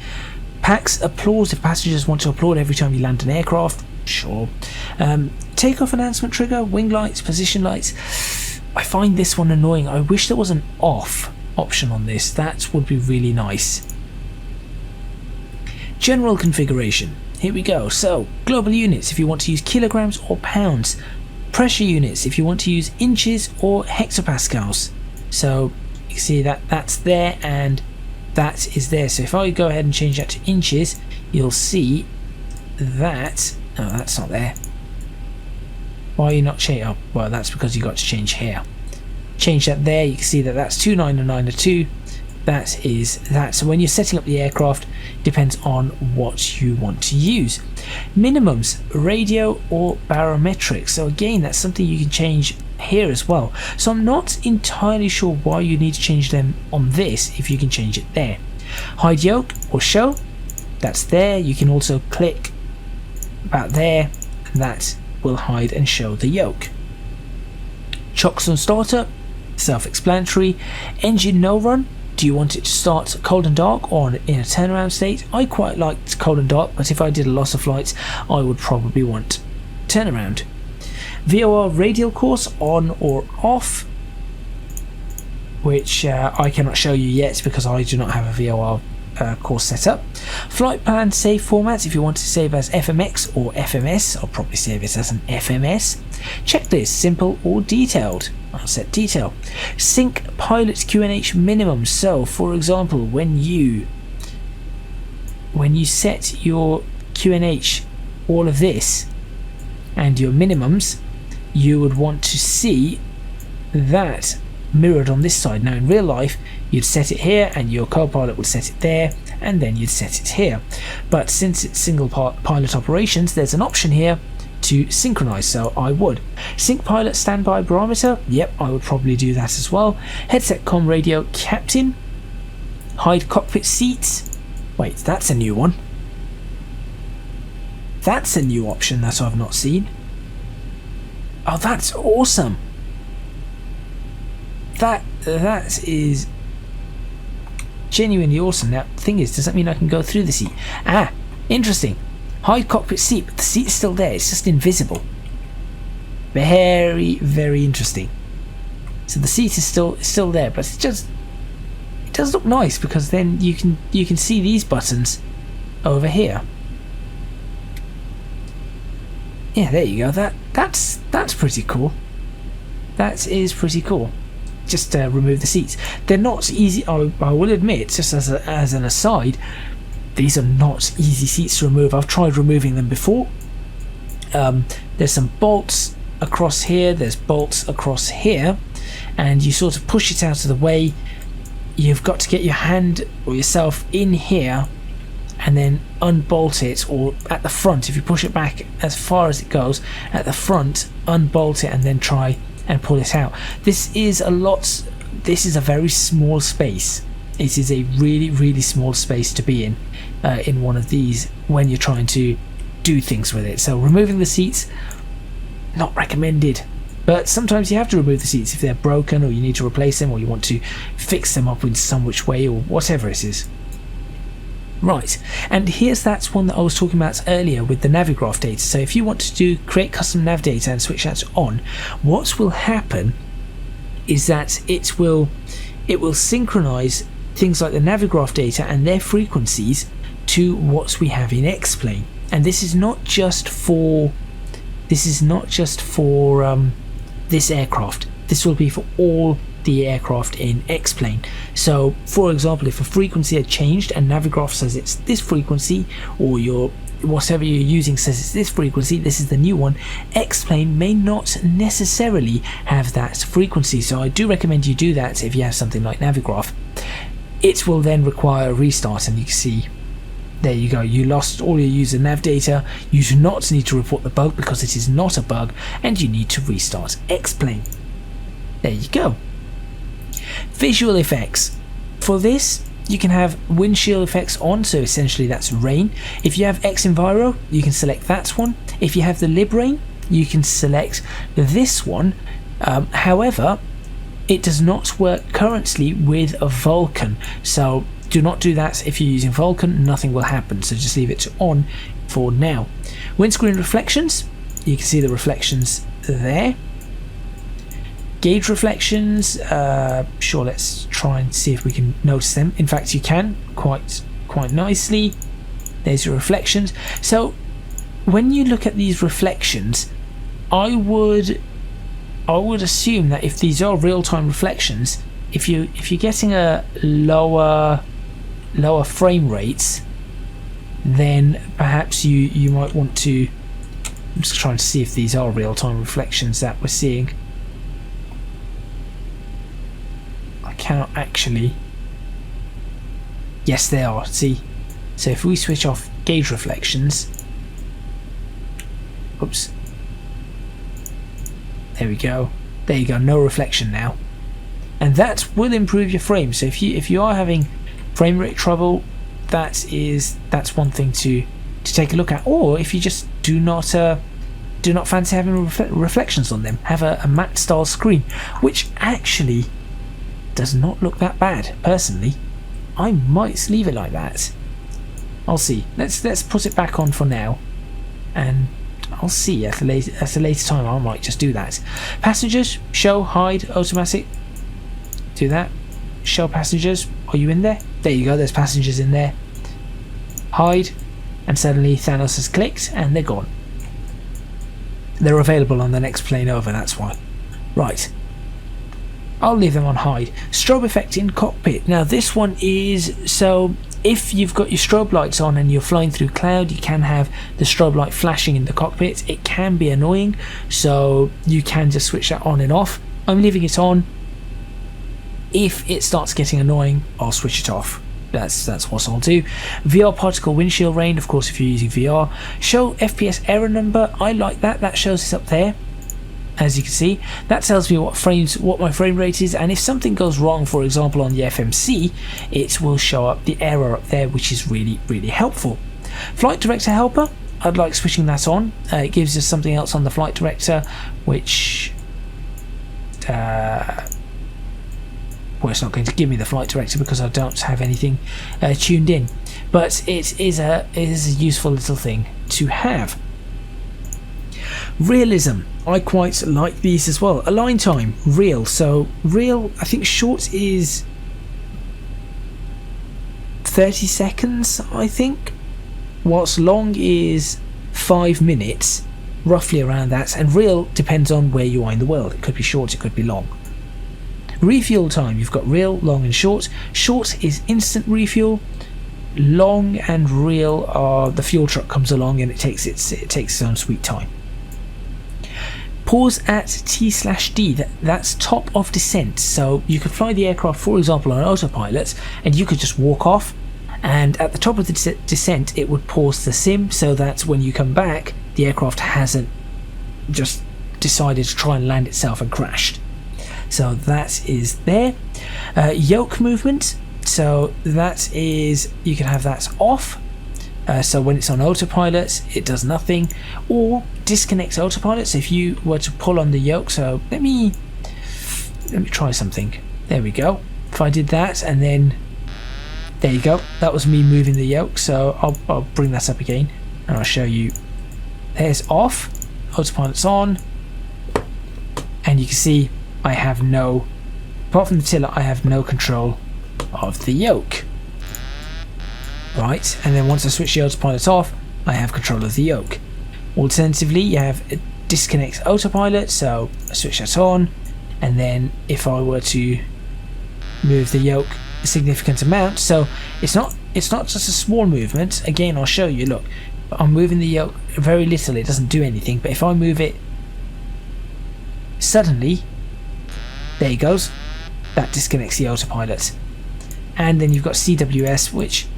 Packs applause if passengers want to applaud every time you land an aircraft. Sure. Takeoff announcement trigger, wing lights, position lights. I find this one annoying. I wish there was an off option on this. That would be really nice. General configuration. Here we go. So, global units if you want to use kilograms or pounds. Pressure units if you want to use inches or hectopascals. So, you can see that that's there and that is there. So if I go ahead and change that to inches, you'll see that... Oh, that's not there. Why are you not changing? Oh, well, that's because you got to change here. Change that there. You can see that that's 2992. That is that. So when you're setting up the aircraft, depends on what you want to use. Minimums, radio or barometric. So again, that's something you can change here as well. So I'm not entirely sure why you need to change them on this if you can change it there. Hide yoke or show. That's there. You can also click about there, and that will hide and show the yoke. Chocks on startup, self-explanatory. Engine no run. Do you want it to start cold and dark or in a turnaround state? I quite liked cold and dark, but if I did a loss of flights, I would probably want turnaround. VOR radial course on or off, which I cannot show you yet because I do not have a VOR course set up. Flight plan save formats if you want to save as FMX or FMS. I'll probably save it as an FMS. Checklist simple or detailed. I'll set detail. Sync pilot QNH minimum. So for example, when you set your QNH, all of this and your minimums, you would want to see that mirrored on this side. Now in real life you'd set it here and your co-pilot would set it there and then you'd set it here, but since it's single pilot operations, there's an option here to synchronize, so I would. Sync pilot standby barometer, yep, I would probably do that as well. Headset com radio captain. Hide cockpit seats. Wait, that's a new one. That's a new option that I've not seen. Oh, that's awesome. That is genuinely awesome. Now, the thing is, does that mean I can go through the seat? Ah, interesting. Hide cockpit seat, but the seat's still there. It's just invisible. Very, very interesting. So the seat is still there, but it does look nice because then you can see these buttons over here. Yeah, there you go. That's pretty cool. That is pretty cool. Just remove the seats. They're not easy. I will admit, just as an aside, these are not easy seats to remove. I've tried removing them before. There's some bolts across here. There's bolts across here, and you sort of push it out of the way. You've got to get your hand or yourself in here and then unbolt it, or at the front, if you push it back as far as it goes, at the front, unbolt it and then try and pull it out. This is a very small space. It is a really, really small space to be in one of these when you're trying to do things with it. So removing the seats, not recommended. But sometimes you have to remove the seats if they're broken, or you need to replace them, or you want to fix them up in some which way, or whatever it is. Right, and here's that one that I was talking about earlier with the Navigraph data. So if you want to create custom nav data and switch that on, what will happen is that it will synchronize things like the Navigraph data and their frequencies to what we have in X-Plane. And this is not just for this aircraft. This will be for all the aircraft in X-Plane. So for example, if a frequency had changed and Navigraph says it's this frequency, or whatever you're using says it's this frequency, this is the new one, X-Plane may not necessarily have that frequency. So I do recommend you do that if you have something like Navigraph. It will then require a restart, and you can see there you go, you lost all your user nav data. You do not need to report the bug because it is not a bug, and you need to restart X-Plane. There you go. Visual effects. For this, you can have windshield effects on, so essentially that's rain. If you have X Enviro, you can select that one. If you have the Librane, you can select this one. However, it does not work currently with a Vulkan, so do not do that. If you're using Vulkan, nothing will happen, so just leave it to on for now. Windscreen reflections, you can see the reflections there. Gauge reflections, sure, let's try and see if we can notice them. In fact, you can quite nicely. There's your reflections. So when you look at these reflections, I would assume that if these are real-time reflections, if you're getting a lower frame rates, then perhaps you might want to. I'm just trying to see if these are real-time reflections that we're seeing. I cannot actually. Yes, they are. See, so if we switch off gauge reflections, oops. There we go. There you go. No reflection now, and that will improve your frame. So if you are having frame rate trouble, that's one thing to take a look at. Or if you just do not fancy having reflections on them, have a matte style screen, which actually does not look that bad. Personally, I might leave it like that. I'll see. Let's put it back on for now, and I'll see at a later time. I might just do that. Passengers, show, hide, automatic. Do that. Show passengers. Are you in there? There you go. There's passengers in there. Hide, and suddenly Thanos has clicked, and they're gone. They're available on the next plane over. That's why. Right. I'll leave them on hide. Strobe effect in cockpit. Now this one is so. If you've got your strobe lights on and you're flying through cloud, you can have the strobe light flashing in the cockpit. It can be annoying, so you can just switch that on and off. I'm leaving it on. If it starts getting annoying, I'll switch it off. That's what I'll do. VR particle windshield rain, of course, if you're using VR. Show FPS error number. I like that. That shows us up there. As you can see, that tells me what my frame rate is, and if something goes wrong, for example on the FMC, it will show up the error up there, which is really helpful. Flight director helper, I'd like switching that on. It gives us something else on the flight director, which well, it's not going to give me the flight director because I don't have anything tuned in, but it is a useful little thing to have. Realism, I quite like these as well. Align time, real. So real, I think short is 30 seconds, I think, whilst long is 5 minutes, roughly around that, and real depends on where you are in the world. It could be short, it could be long. Refuel time, you've got real, long and short. Short is instant refuel. Long and real are the fuel truck comes along and it takes its own sweet time. Pause at T/D, that's top of descent, so you could fly the aircraft, for example, on autopilot, and you could just walk off, and at the top of the descent it would pause the sim, so that when you come back the aircraft hasn't just decided to try and land itself and crashed. So that is there. Yoke movement, so that is, you can have that off. So when it's on autopilot, it does nothing, or disconnects autopilot. So if you were to pull on the yoke, so let me try something. There we go. If I did that, and then there you go. That was me moving the yoke. So I'll bring that up again, and I'll show you. There's off. Autopilot's on, and you can see I have no, apart from the tiller, I have no control of the yoke. Right, and then once I switch the autopilot off, I have control of the yoke. Alternatively, you have disconnect autopilot, so I switch that on, and then if I were to move the yoke a significant amount, so it's not just a small movement. Again, I'll show you. Look, I'm moving the yoke very little; it doesn't do anything. But if I move it suddenly, there it goes. That disconnects the autopilot, and then you've got CWS, which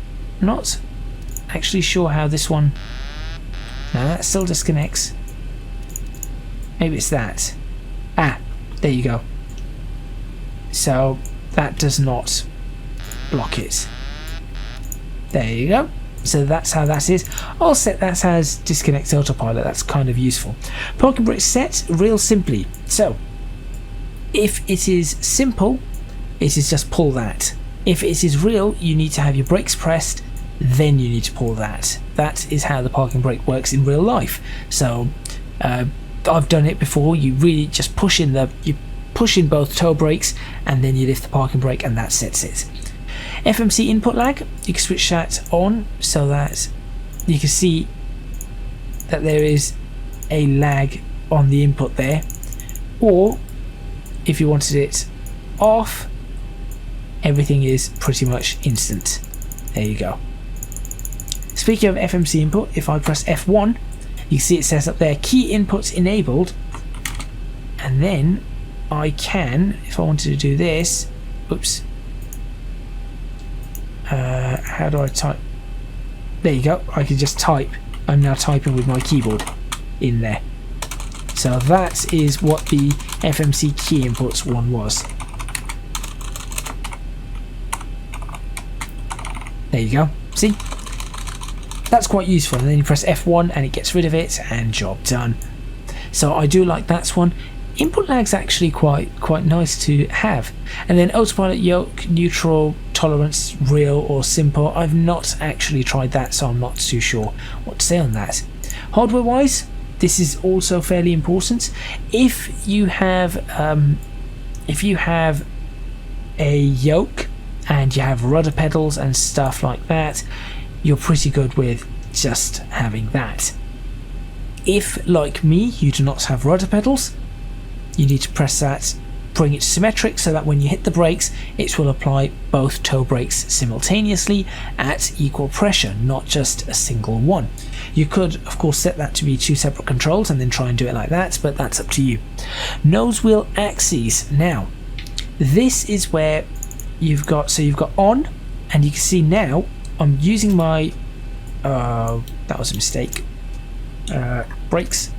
I'm not actually sure how this one. No, that still disconnects. Maybe it's that. Ah, there you go. So that does not block it. There you go. So that's how that is. I'll set that as disconnect autopilot. That's kind of useful. Parking brake set real simply. So if it is simple, it is just pull that. If it is real, you need to have your brakes pressed, then you need to pull that. That is how the parking brake works in real life. So I've done it before. You really just push in both toe brakes, and then you lift the parking brake, and that sets it. FMC input lag, you can switch that on so that you can see that there is a lag on the input there, or if you wanted it off, everything is pretty much instant. There you go. Speaking of FMC input, if I press F1, you can see it says up there key inputs enabled, and then I can, if I wanted to do this, oops, how do I type? There you go, I can just type. I'm now typing with my keyboard in there. So that is what the FMC key inputs one was. There you go, see? That's quite useful, and then you press F1 and it gets rid of it, and job done. So I do like that one. Input lag's actually quite nice to have. And then autopilot yoke, neutral, tolerance, real or simple. I've not actually tried that, so I'm not too sure what to say on that. Hardware wise, this is also fairly important. If you have a yoke and you have rudder pedals and stuff like that, you're pretty good with just having that. If, like me, you do not have rudder pedals, you need to press that, bring it to symmetric so that when you hit the brakes, it will apply both toe brakes simultaneously at equal pressure, not just a single one. You could, of course, set that to be two separate controls and then try and do it like that, but that's up to you. Nose wheel axes. Now, this is where you've got on, and you can see now I'm using my that was a mistake. Brakes.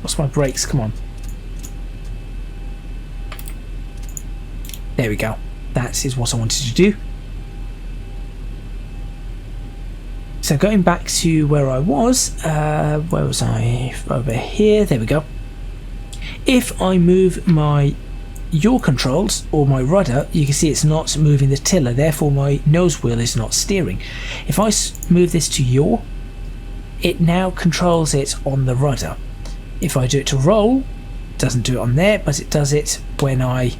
What's my brakes? Come on. There we go. That is what I wanted to do. So going back to where I was, where was I? Over here. There we go. If I move my yaw controls or my rudder, you can see it's not moving the tiller, therefore my nose wheel is not steering. If I move this to yaw, it now controls it on the rudder. If I do it to roll, it doesn't do it on there, but it does it when I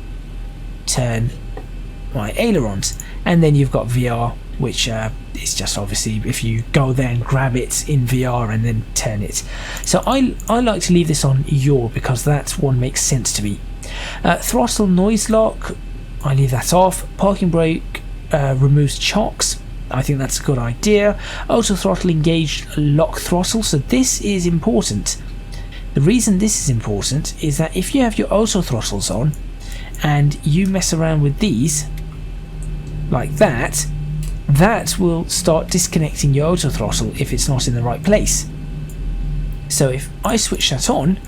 turn my ailerons. And then you've got VR, which is just obviously if you go there and grab it in VR and then turn it. So I like to leave this on yaw because that one makes sense to me. Throttle noise lock, I leave that off. Parking brake removes chocks. I think that's a good idea. Auto throttle engaged lock throttle. So this is important. The reason this is important is that if you have your auto throttles on and you mess around with these like that, that will start disconnecting your auto throttle if it's not in the right place. So if I switch that on,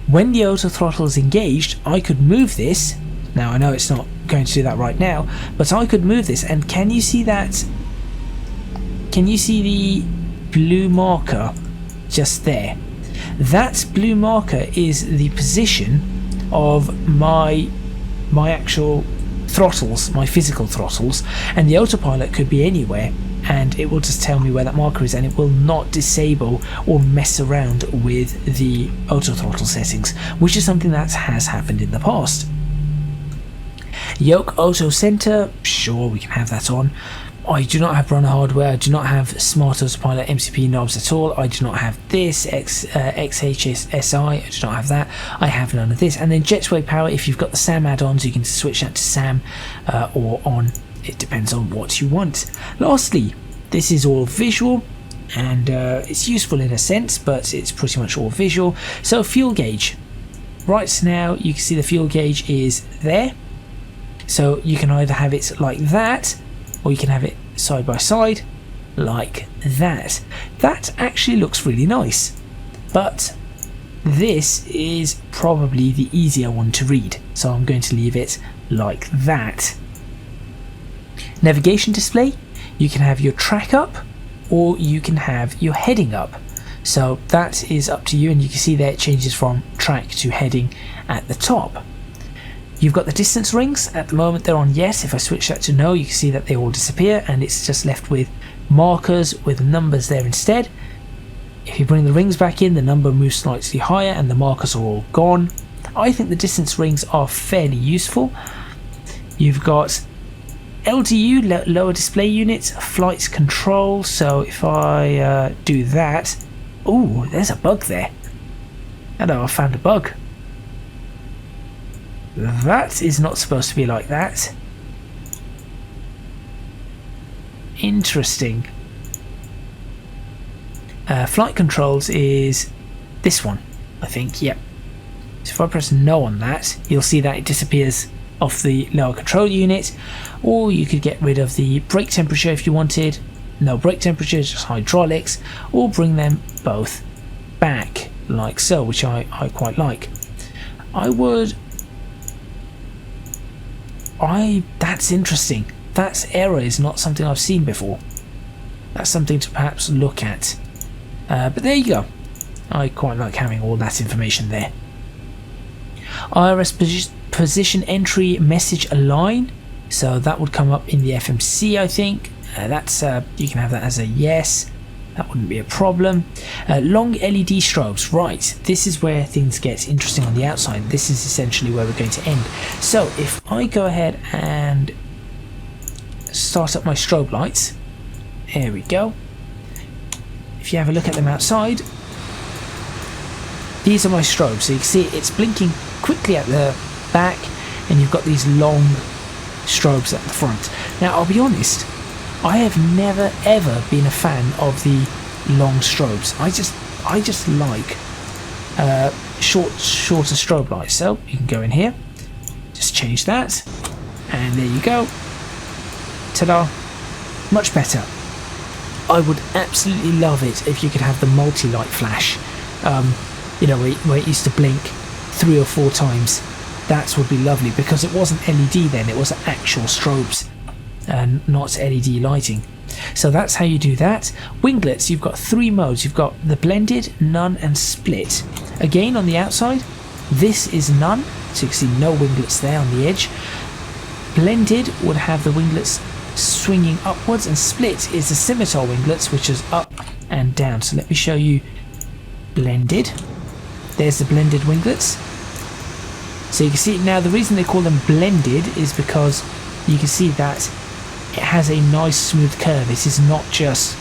when the auto throttle is engaged, I could move this. Now I know it's not going to do that right now, but I could move this, and can you see that? Can you see the blue marker just there? That blue marker is the position of my actual throttles, my physical throttles, and the autopilot could be anywhere, and it will just tell me where that marker is, and it will not disable or mess around with the auto throttle settings, which is something that has happened in the past. Yoke auto center, sure, we can have that on. I do not have runner hardware, I do not have smart autopilot MCP knobs at all, I do not have this, XHSI, I do not have that, I have none of this. And then jetway power, if you've got the SAM add-ons, you can switch that to SAM or on, it depends on what you want. Lastly, this is all visual, and it's useful in a sense, but it's pretty much all visual. So fuel gauge, right now you can see the fuel gauge is there, so you can either have it like that, or you can have it side by side like that. That actually looks really nice, but this is probably the easier one to read, so I'm going to leave it like that. Navigation display, You can have your track up, or you can have your heading up. So that is up to you, and you can see there it changes from track to heading at the top. You've got the distance rings. At the moment they're on yes. If I switch that to no, you can see that they all disappear and it's just left with markers with numbers there instead. If you bring the rings back in, the number moves slightly higher and the markers are all gone. I think the distance rings are fairly useful. You've got LDU, lower display units, flight control. So if I do that, oh, there's a bug there. Hello, I found a bug. That is not supposed to be like that. Interesting. Flight controls is this one, I think. Yep. So if I press no on that, you'll see that it disappears off the lower control unit. Or you could get rid of the brake temperature if you wanted. No brake temperature, just hydraulics. Or bring them both back like so, which I quite like. That's interesting. That error is not something I've seen before. That's something to perhaps look at. But there you go. I quite like having all that information there. IRS position entry message align. So that would come up in the FMC, I think. That's you can have that as a yes. That wouldn't be a problem. Long LED strobes, right. This is where things get interesting on the outside. This is essentially where we're going to end. So if I go ahead and start up my strobe lights, there we go. If you have a look at them outside, these are my strobes. So you can see it's blinking quickly at the back, and you've got these long strobes at the front. Now I'll be honest, I have never ever been a fan of the long strobes. I just like shorter strobe lights. So you can go in here, just change that, and there you go. Ta-da! Much better. I would absolutely love it if you could have the multi-light flash. You know, where it used to blink 3 or 4 times. That would be lovely, because it wasn't LED then, it was actual strobes and not LED lighting. So that's how you do that. Winglets, you've got 3 modes. You've got the blended, none and split. Again, on the outside, this is none, so you can see no winglets there on the edge. Blended would have the winglets swinging upwards, and split is the scimitar winglets, which is up and down. So let me show you blended. There's the blended winglets. So you can see now the reason they call them blended is because you can see that it has a nice smooth curve. This is not just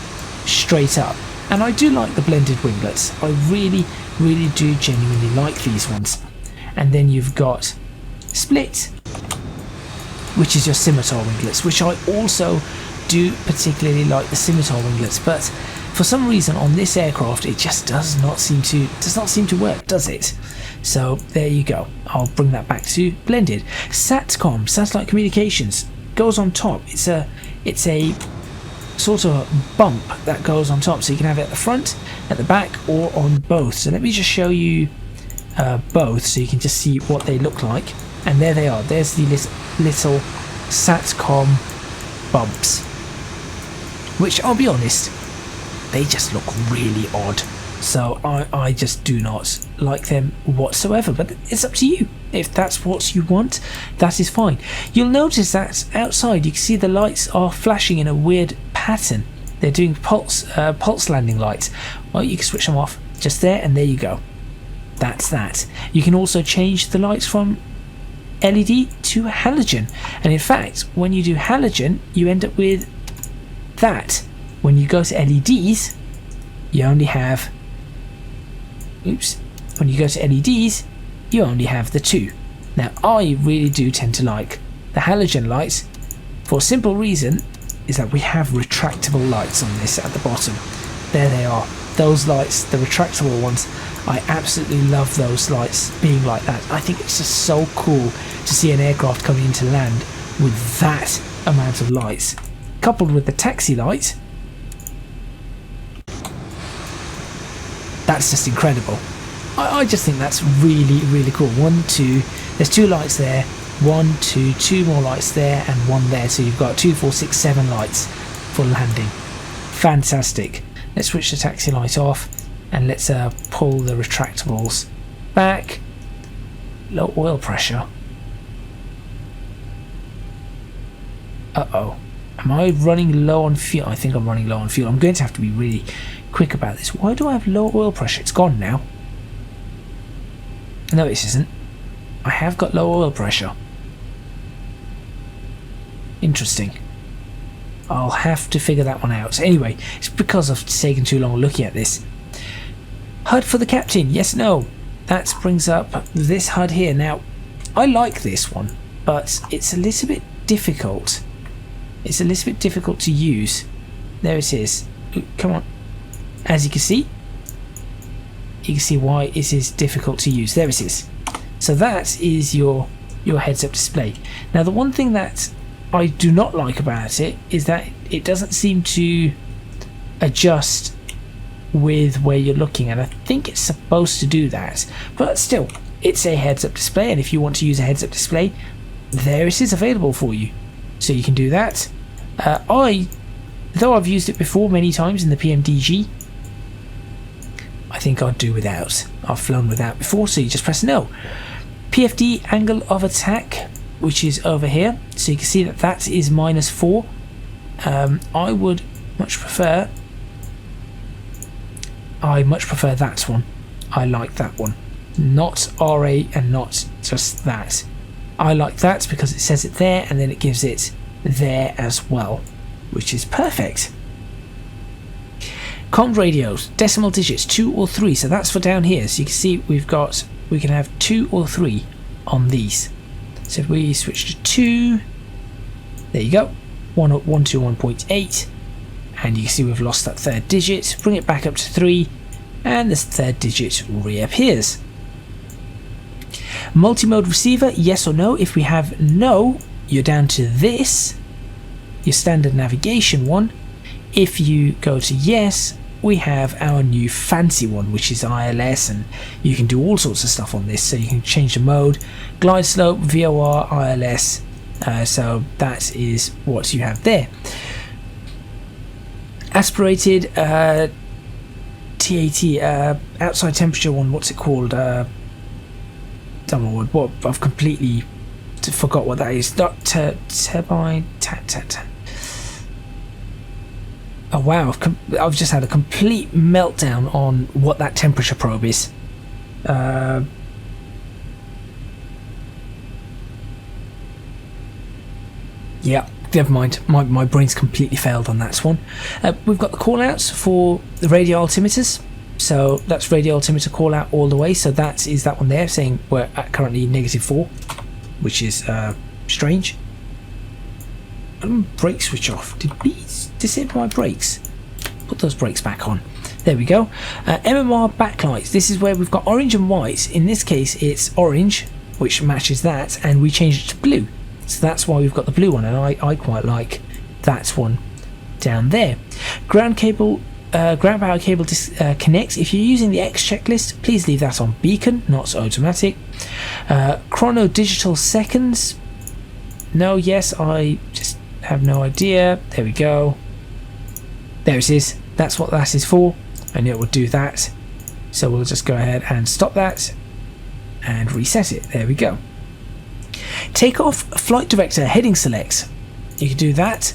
straight up, and I do like the blended winglets. I really do genuinely like these ones. And then you've got split, which is your scimitar winglets, which I also do particularly like the scimitar winglets, but for some reason on this aircraft it just does not seem to work, does it? So there you go. I'll bring that back to blended. Satcom, satellite communications, goes on top. It's a sort of bump that goes on top, so you can have it at the front, at the back, or on both. So let me just show you both so you can just see what they look like. And there they are. There's the little Satcom bumps, which I'll be honest, they just look really odd. So I just do not like them whatsoever, but it's up to you. If that's what you want, that is fine. You'll notice that outside you can see the lights are flashing in a weird pattern. They're doing pulse landing lights. Well, you can switch them off just there, and there you go. That's that. You can also change the lights from LED to halogen, and in fact when you do halogen you end up with that. When you go to LEDs you only have when you go to LEDs you only have the 2. Now I really do tend to like the halogen lights for a simple reason, is that we have retractable lights on this at the bottom. There they are, those lights, the retractable ones. I absolutely love those lights being like that. I think it's just so cool to see an aircraft coming into land with that amount of lights, coupled with the taxi light. That's just incredible. I just think that's really cool. 1, 2, there's 2 lights there, 1, 2, 2 more lights there, and 1 there. So you've got 2, 4, 6, 7 lights for landing. Fantastic. Let's switch the taxi light off and let's pull the retractables back. Low oil pressure. Uh-oh. Am I running low on fuel? I think I'm running low on fuel. I'm going to have to be really quick about this. Why do I have low oil pressure? It's gone now. No, this isn't. I have got low oil pressure. Interesting. I'll have to figure that one out. Anyway, it's because I've taken too long looking at this. HUD for the captain. Yes, no. That brings up this HUD here. Now, I like this one, but it's a little bit difficult. It's a little bit difficult to use. There it is. Ooh, come on. As you can see why it is difficult to use. There it is. So that is your heads-up display. Now, the one thing that I do not like about it is that it doesn't seem to adjust with where you're looking, and I think it's supposed to do that, but still, it's a heads-up display, and if you want to use a heads-up display, there it is available for you, so you can do that. Though I've used it before many times in the PMDG, I think I'd do without. I've flown without before, so you just press no. PFD angle of attack, which is over here, so you can see that that is -4. I would much prefer that one. I like that one, not RA and not just that. I like that because it says it there and then it gives it there as well, which is perfect. Comm radios, decimal digits 2 or 3, so that's for down here. So you can see we can have 2 or 3 on these. So if we switch to 2, there you go, 121.8, and you can see we've lost that third digit. Bring it back up to 3, and this third digit reappears. Multi-mode receiver, yes or no. If we have no, you're down to this, your standard navigation one. If you go to yes, we have our new fancy one, which is ILS, and you can do all sorts of stuff on this. So you can change the mode, glide slope, VOR, ILS. So that is what you have there. Aspirated TAT, outside temperature one. What's it called? What? I've completely forgot what that is. Oh wow, I've just had a complete meltdown on what that temperature probe is. Yeah, never mind. My brain's completely failed on that one. We've got the callouts for the radio altimeters. So that's radio altimeter callout all the way. So that is that one there saying we're at currently -4, which is strange. Brake switch off. Did we disable my brakes? Put those brakes back on. There we go. MMR backlights. This is where we've got orange and white. In this case, it's orange, which matches that, and we changed it to blue. So that's why we've got the blue one, and I quite like that one down there. Ground power cable connects. If you're using the X checklist, please leave that on beacon, not automatic. Chrono digital seconds. No, yes, I just have no idea. There we go. There it is. That's what that is for. I knew it would do that. So we'll just go ahead and stop that and reset it. There we go. Take off flight director heading select. You can do that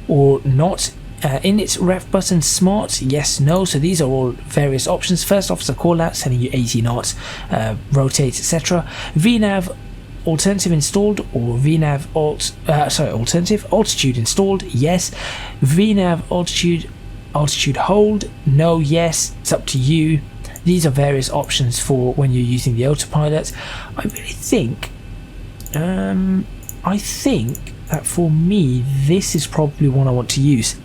or not. Init ref button smart, yes, no. So these are all various options. First officer call out, telling you 80 knots, rotate, etc. VNav alternative installed, or VNav alternative altitude installed, yes. VNav altitude hold, no, yes. It's up to you. These are various options for when you're using the autopilot. I really think that for me this is probably one I want to use.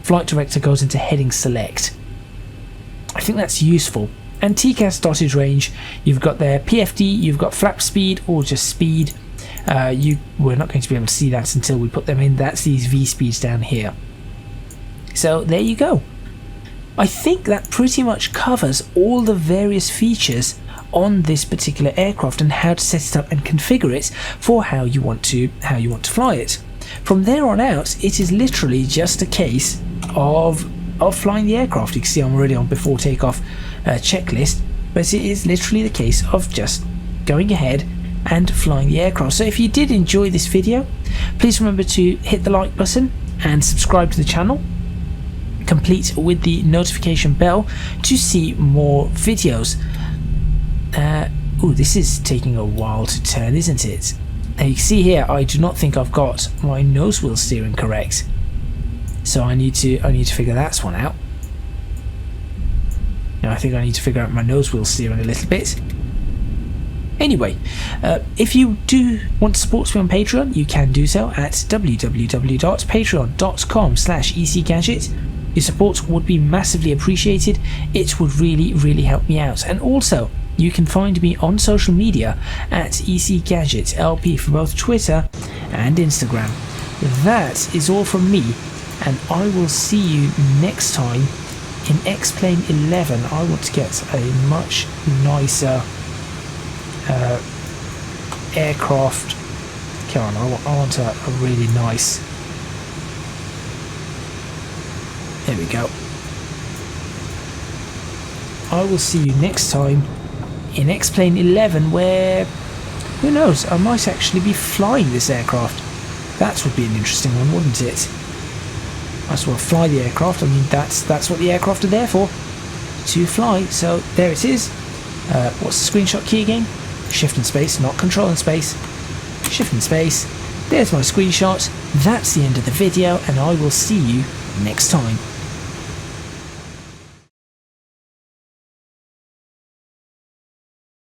Flight director goes into heading select. I think that's useful. And TCAS dotted range, you've got there PFD, you've got flap speed or just speed. We're not going to be able to see that until we put them in. That's these V speeds down here. So there you go. I think that pretty much covers all the various features on this particular aircraft and how to set it up and configure it for how you want to fly it. from there on out, it is literally just a case of flying the aircraft. You can see I'm already on before takeoff checklist, but it is literally the case of just going ahead and flying the aircraft. So if you did enjoy this video, please remember to hit the like button and subscribe to the channel, complete with the notification bell to see more videos. This is taking a while to turn, isn't it? Now you can see here, I do not think I've got my nose wheel steering correct, so I need to figure that one out. Now I think I need to figure out my nose wheel steering a little bit. Anyway, if you do want to support me on Patreon, you can do so at www.patreon.com/ecgadget. Your support would be massively appreciated. It would really help me out. And also, you can find me on social media at ecgadgetlp for both Twitter and Instagram. That is all from me, and I will see you next time in X-Plane 11. I want to get a much nicer aircraft. Come on, I want a really nice. There we go. I will see you next time in X-Plane 11, where, who knows, I might actually be flying this aircraft. That would be an interesting one, wouldn't it? Might as well fly the aircraft. I mean, that's what the aircraft are there for, to fly. So there it is. What's the screenshot key again? Shift and space, not control and space. Shift and space. There's my screenshot. That's the end of the video, and I will see you next time.